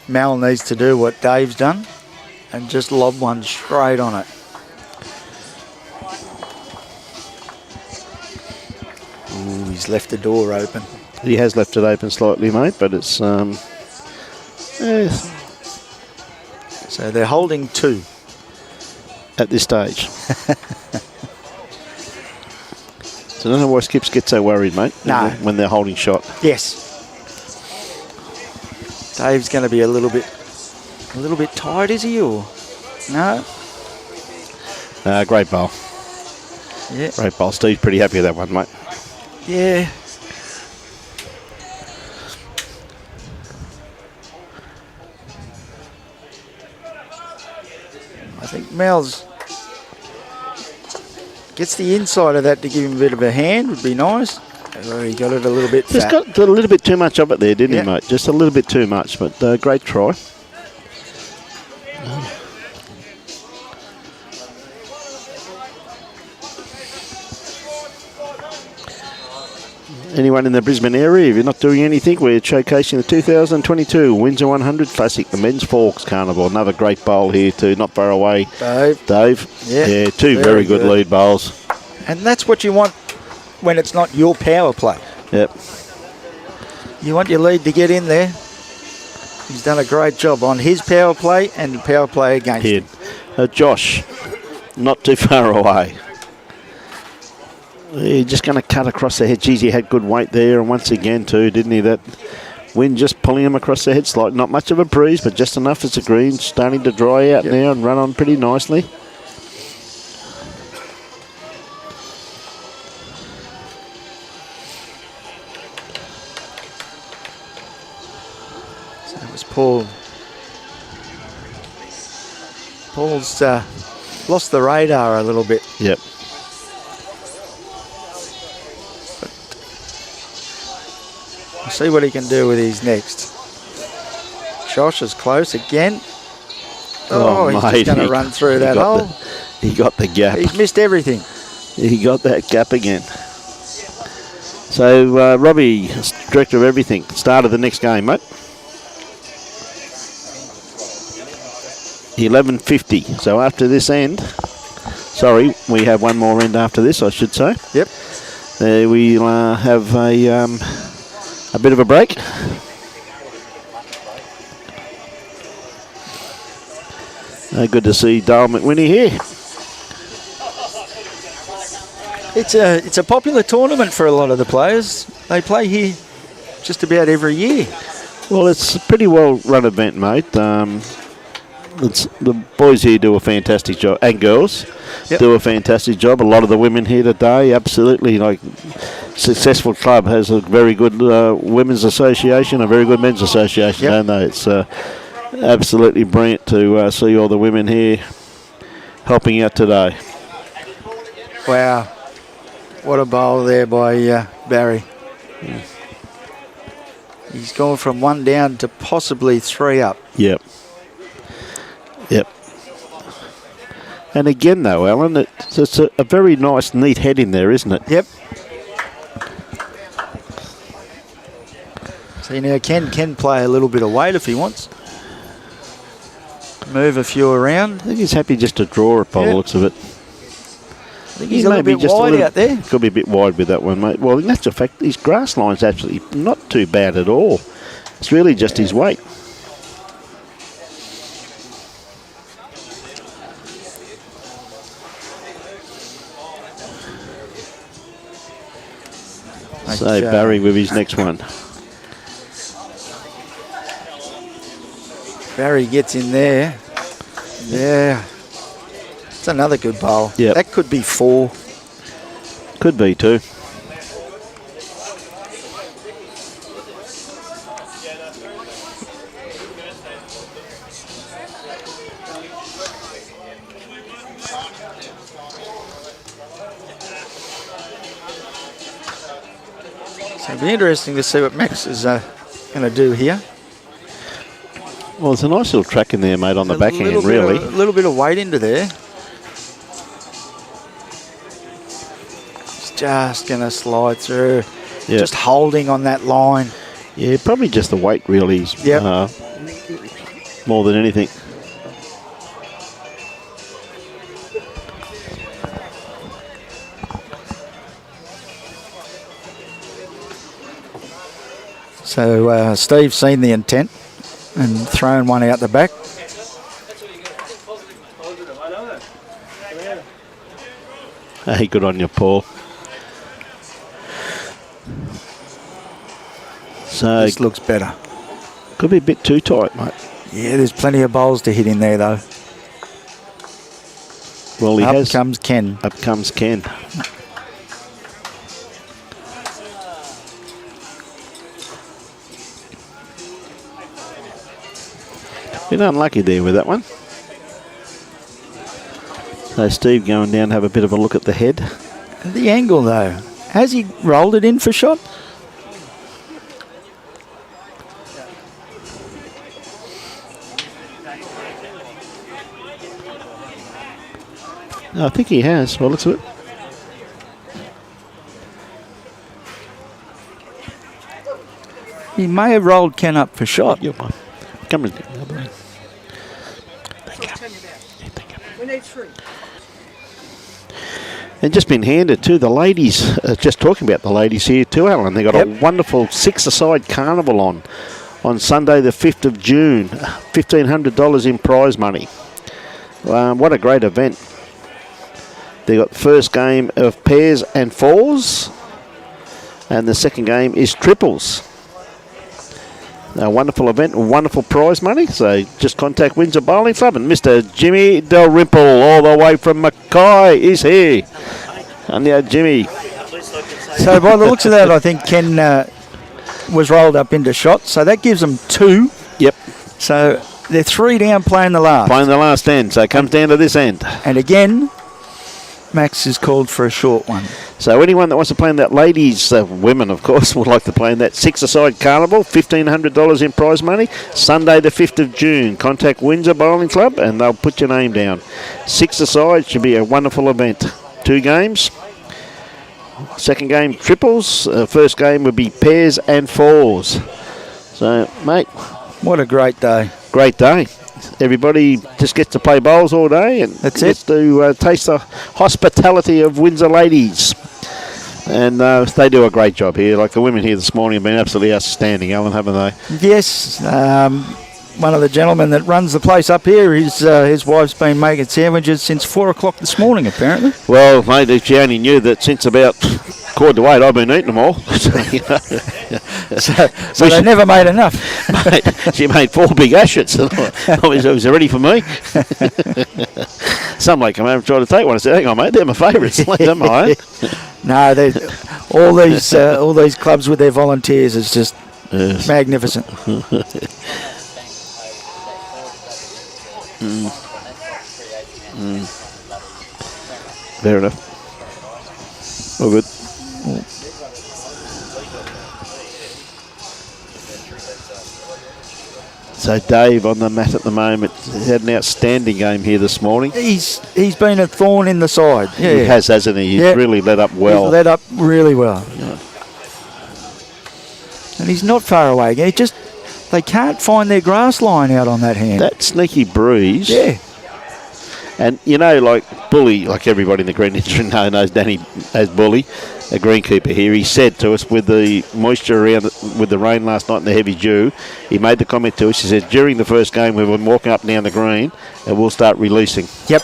Mal needs to do what Dave's done and just lob one straight on it. Ooh, he's left the door open. He has left it open slightly, mate, but it's... yeah. So they're holding 2. At this stage. So I don't know why Skips get so worried, mate. No. When they're holding shot. Yes. Dave's going to be a little bit tired, is he, or no? Great bowl. Yeah. Great bowl. Steve's pretty happy with that one, mate. Yeah. I think Mel's gets the inside of that to give him a bit of a hand would be nice. Oh, he got it a little bit Just fat. got a little bit too much of it there, didn't Yeah. he, mate? Just a little bit too much, but great try. Anyone in the Brisbane area, if you're not doing anything, we're showcasing the 2022 Windsor 100 Classic, the Men's Forks Carnival. Another great bowl here too, not far away. Dave. Yeah. Two very good lead bowls. And that's what you want when it's not your power play. Yep. You want your lead to get in there. He's done a great job on his power play and the power play against him. Josh, not too far away. He's just going to cut across the head. Geez, he had good weight there, and once again too, didn't he? That wind just pulling him across the head. Slight, not much of a breeze, but just enough as the green starting to dry out now and run on pretty nicely. So it was Paul. Paul's lost the radar a little bit. Yep. We'll see what he can do with his next. Josh is close again. Oh, he's mate, just going to run through that hole. He got the gap. He's missed everything. He got that gap again. So, Robbie, director of everything, start of the next game, mate. 11:50. So after this end, sorry, we have one more end after this, I should say. Yep. We'll have a bit of a break. Good to see Dale McWhinney here. It's a popular tournament for a lot of the players. They play here just about every year. Well, it's a pretty well run event, mate. The boys here do a fantastic job, and girls do a fantastic job. A lot of the women here today, absolutely, like successful club has a very good women's association, a very good men's association, don't they? It's absolutely brilliant to see all the women here helping out today. Wow, what a bowl there by Barry. He's gone from 1 down to possibly 3 up. Yep. And again, though, Alan, it's a very nice, neat head in there, isn't it? Yep. See, now Ken can play a little bit of weight if he wants. Move a few around. I think he's happy just to draw it by the looks of it. I think he's a little bit wide out there. Could be a bit wide with that one, mate. Well, in actual fact, his grass line's actually not too bad at all. It's really just his weight. So Barry with his next one. Barry gets in there. Yeah. It's another good bowl. Yep. That could be 4. Could be 2. So it'll be interesting to see what Max is going to do here. Well, it's a nice little track in there, mate, on the backhand, really. A little bit of weight into there. It's just going to slide through. Yeah. Just holding on that line. Yeah, probably just the weight, really, more than anything. So Steve's seen the intent and thrown one out the back. Hey, good on you, Paul. So This looks better. could be a bit too tight, mate. Yeah, there's plenty of bowls to hit in there, though. Well, he Up has. comes Ken. Up comes Ken. Been unlucky there with that one. So Steve going down to have a bit of a look at the head. The angle, though. Has he rolled it in for shot? No, I think he has. Well, looks at it. He may have rolled Ken up for shot. You're fine. Come on. We need 3. And just been handed to the ladies, just talking about the ladies here too, Alan. They got a wonderful 6-a-side carnival on Sunday the 5th of June. $1,500 in prize money. What a great event. They got the first game of pairs and fours, and the second game is triples. A wonderful event, wonderful prize money. So just contact Windsor Bowling Club, and Mr. Jimmy Dalrymple, all the way from Mackay, is here. And yeah, Jimmy. So by the looks of that, I think Ken was rolled up into shot. So that gives them 2. Yep. So they're 3 down playing the last. Playing the last end, so it comes down to this end. And again, Max is called for a short one. So anyone that wants to play in that, ladies, women of course, would like to play in that 6-a-side carnival, $1,500 in prize money, Sunday the 5th of June. Contact Windsor Bowling Club and they'll put your name down. 6-a-side should be a wonderful event. 2 games. Second game, triples. First game would be pairs and fours. So, mate. What a great day. Great day. Everybody just gets to play bowls all day and gets to taste the hospitality of Windsor ladies. And they do a great job here. Like the women here this morning have been absolutely outstanding, Alan, haven't they? Yes. One of the gentlemen that runs the place up here, his wife's been making sandwiches since 4 o'clock this morning, apparently. Well, mate, if she only knew that since about 7:45 I've been eating them all. So they never made enough. Mate, she made 4 big ashets. Was it ready for me? Some lady come over and tried to take one. I said, hang on, mate, they're my favourites. They're mine. No, all these clubs with their volunteers is just magnificent. Fair enough. All good. So Dave on the mat at the moment. He had an outstanding game here this morning. He's been a thorn in the side. Yeah. He has, hasn't he? He's really led up well. He's led up really well. Yeah. And he's not far away. They can't find their grass line out on that hand. That sneaky breeze. Yeah. And, you know, like Bully, like everybody in the green industry knows Danny as Bully, a greenkeeper here. He said to us with the moisture around, with the rain last night and the heavy dew, he made the comment to us, he said, during the first game we've been walking up and down the green and we'll start releasing. Yep.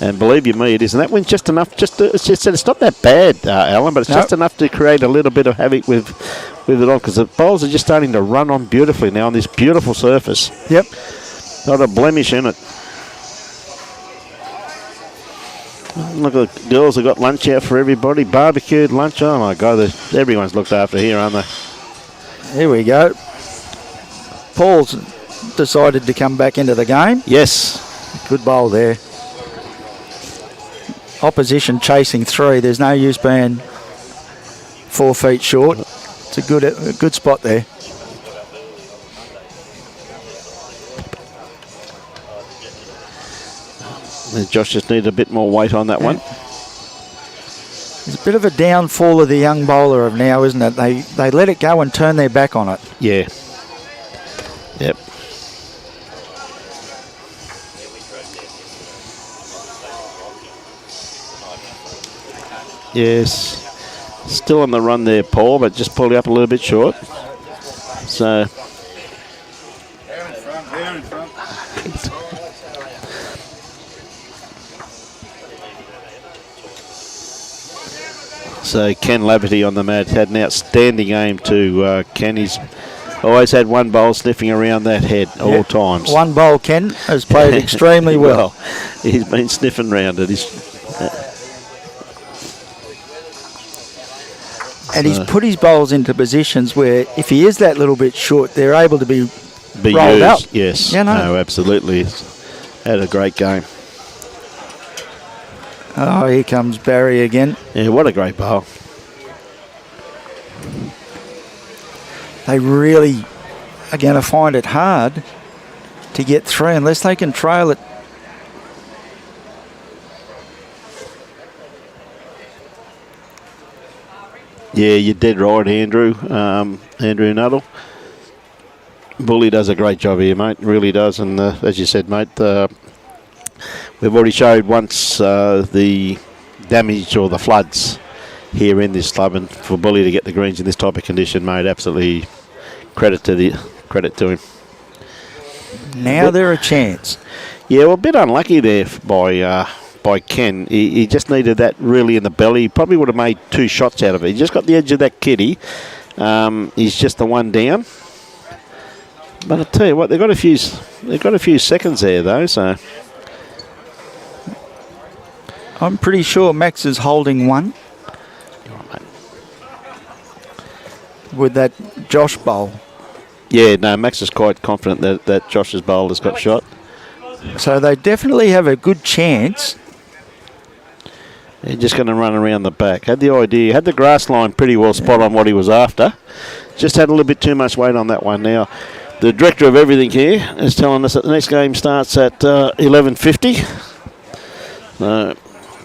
And believe you me, it is. And that wind's just enough, it's not that bad, Alan, but it's just enough to create a little bit of havoc with it on, because the bowls are just starting to run on beautifully now on this beautiful surface. Yep. Not a blemish in it. Look at the girls have got lunch out for everybody. Barbecued lunch. Oh, my God. Everyone's looked after here, aren't they? Here we go. Paul's decided to come back into the game. Yes. Good bowl there. Opposition chasing 3. There's no use being 4 feet short. a good spot there. Josh just needed a bit more weight on that one. It's a bit of a downfall of the young bowler of now, isn't it? They let it go and turn their back on it. Yeah. Yep. Yes. Still on the run there, Paul, but just pulled up a little bit short. So. So Ken Laverty on the mat had an outstanding aim to Ken. He's always had one bowl sniffing around that head all times. One bowl, Ken, has played extremely well. He's been sniffing around it. And he's put his bowls into positions where if he is that little bit short, they're able to be rolled used, up. Yes. You know? No, absolutely. Had a great game. Oh, here comes Barry again. Yeah, what a great bowl. They really are going to find it hard to get through unless they can trail it. Yeah, you're dead right, Andrew. Andrew Nuttall. Bully does a great job here, mate. Really does. And as you said, mate, we've already showed once the damage or the floods here in this club, and for Bully to get the greens in this type of condition, mate, absolutely credit to him. Now they're a chance. Yeah, well, a bit unlucky there by Ken. He just needed that really in the belly. He probably would have made 2 shots out of it. He just got the edge of that kitty. He's just the one down. But I tell you what, they've got a few seconds there though. So I'm pretty sure Max is holding one with that Josh bowl. Yeah, no, Max is quite confident that Josh's bowl has got shot. So they definitely have a good chance. They're just going to run around the back. Had the idea, had the grass line pretty well spot on what he was after. Just had a little bit too much weight on that one. Now, the director of everything here is telling us that the next game starts at 11:50.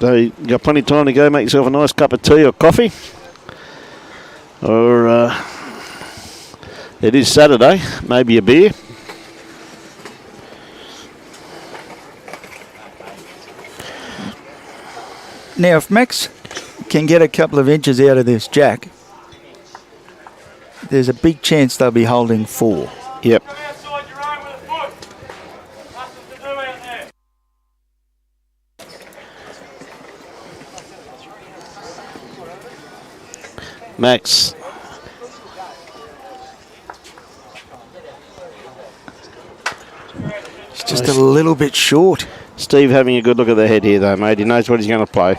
So you got plenty of time to go make yourself a nice cup of tea or coffee. Or it is Saturday, maybe a beer. Now, if Max can get a couple of inches out of this jack, there's a big chance they'll be holding 4. Yep. Max. It's just a little bit short. Steve having a good look at the head here though, mate. He knows what he's going to play.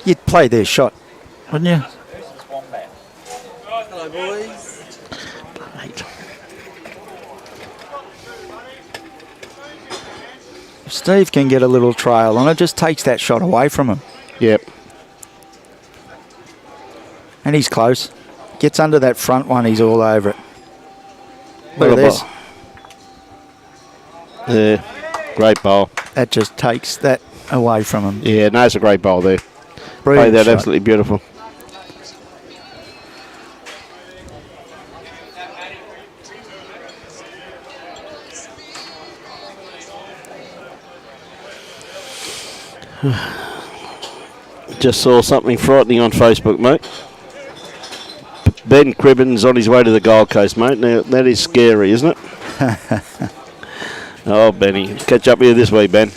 You'd play their shot, wouldn't you? Hello, boys. If Steve can get a little trail on it, just takes that shot away from him. Yep. And he's close. Gets under that front one, he's all over it. Look at this. Yeah, great bowl. That just takes that away from him. Yeah, no, it's a great bowl there. Brilliant Played that shot. absolutely beautiful. Just saw something frightening on Facebook, mate. Ben Cribbin's on his way to the Gold Coast, mate. Now, that is scary, isn't it? Oh, Benny. Catch up with you this week, Ben.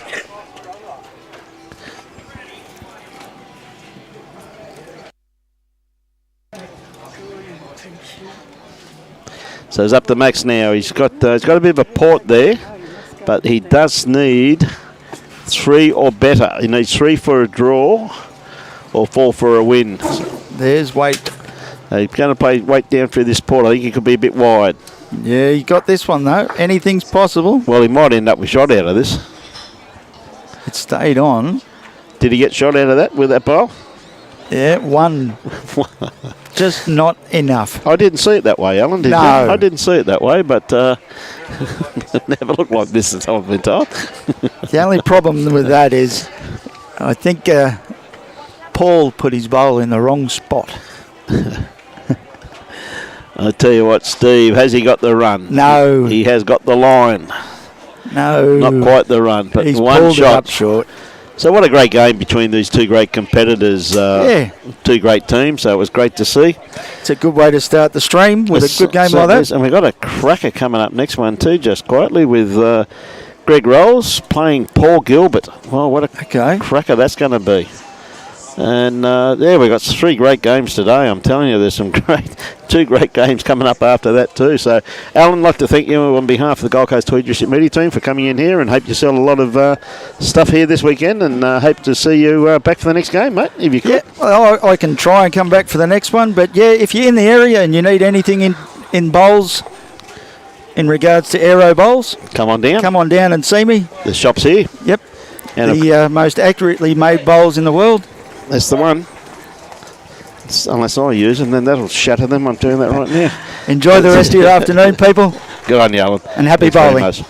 So it's up to Max now. He's got a bit of a port there, but he does need 3 or better. He needs 3 for a draw or 4 for a win. There's weight. He's going to play weight down through this port. I think he could be a bit wide. Yeah, you got this one though. Anything's possible. Well, he might end up with shot out of this. It stayed on. Did he get shot out of that with that bowl? Yeah, one. Just not enough. I didn't see it that way, Alan, did you? No. I didn't see it that way, but it never looked like this as I've been told. The only problem with that is I think Paul put his bowl in the wrong spot. I tell you what, Steve, has he got the run? No. He has got the line. No. Not quite the run, but He's one pulled it shot. up short. So what a great game between these two great competitors, Yeah. two great teams, so it was great to see. It's a good way to start the stream with a good game like that. And we've got a cracker coming up next one too, just quietly, with Greg Rolls playing Paul Gilbert. Well, what a cracker that's going to be. And we've got 3 great games today. I'm telling you, there's some two great games coming up after that too. So, Alan, I'd like to thank you on behalf of the Gold Coast-Tweed District Media team for coming in here, and hope you sell a lot of stuff here this weekend, and hope to see you back for the next game, mate, if you could. Yeah, well, I can try and come back for the next one, but yeah, if you're in the area and you need anything in bowls, in regards to aero bowls, come on down and see me. The shop's here. Yep. And the most accurately made bowls in the world. That's the one. Unless I use them, then that'll shatter them. I'm doing that right now. Enjoy the rest of your afternoon, people. Good on you, Alan. And happy Thanks very bowling. much.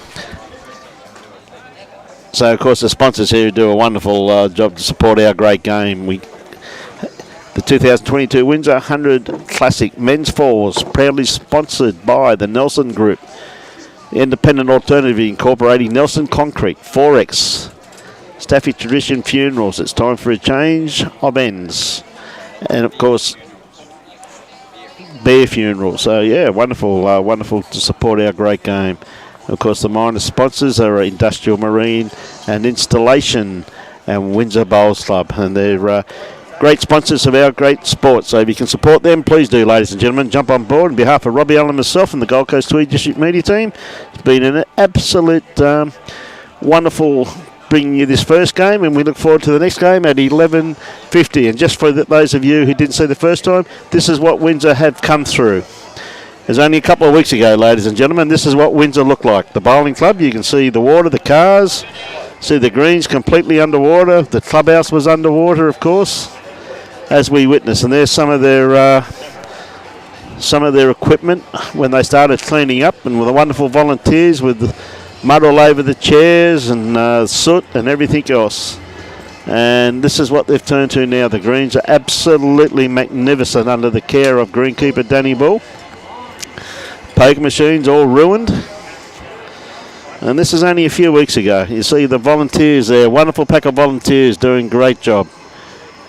So, of course, the sponsors here do a wonderful job to support our great game. The 2022 Windsor 100 Classic Men's Fours, proudly sponsored by the Nelson Group, the independent alternative incorporating Nelson Concrete, Forex, Staffy Tradition Funerals. It's time for a change of ends. And, of course, Bear Funeral. So, yeah, wonderful to support our great game. Of course, the minor sponsors are Industrial Marine and Installation and Windsor Bowls Club. And they're great sponsors of our great sport. So if you can support them, please do, ladies and gentlemen. Jump on board. On behalf of Robbie Allen and myself and the Gold Coast-Tweed District Media team, it's been an absolute wonderful bringing you this first game, and we look forward to the next game at 11:50. And just for those of you who didn't see the first time, this is what Windsor have come through. It was only a couple of weeks ago, ladies and gentlemen. This is what Windsor looked like. The bowling club, you can see the water, the cars, see the greens completely underwater. The clubhouse was underwater, of course, as we witnessed. And there's some of their equipment when they started cleaning up, and with the wonderful volunteers with mud all over the chairs and soot and everything else. And this is what they've turned to now. The greens are absolutely magnificent under the care of greenkeeper Danny Bull. Poker machines all ruined. And this is only a few weeks ago. You see the volunteers there, wonderful pack of volunteers doing great job,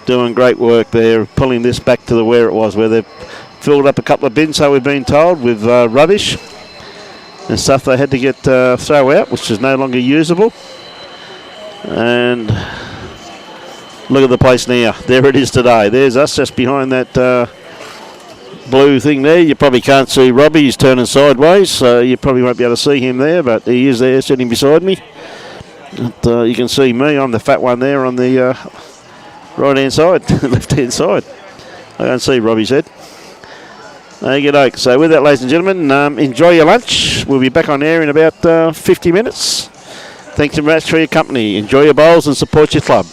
doing great work there, pulling this back to where it was, where they've filled up a couple of bins, so we've been told, with rubbish and stuff they had to get throw out, which is no longer usable. And look at the place now. There it is today. There's us just behind that blue thing there. You probably can't see Robbie. He's turning sideways, so you probably won't be able to see him there, but he is there sitting beside me. But, you can see me. I'm the fat one there on the right-hand side, left-hand side. I can't see Robbie's head. Okey-doke. So with that, ladies and gentlemen, enjoy your lunch. We'll be back on air in about 50 minutes. Thanks very much for your company. Enjoy your bowls and support your club.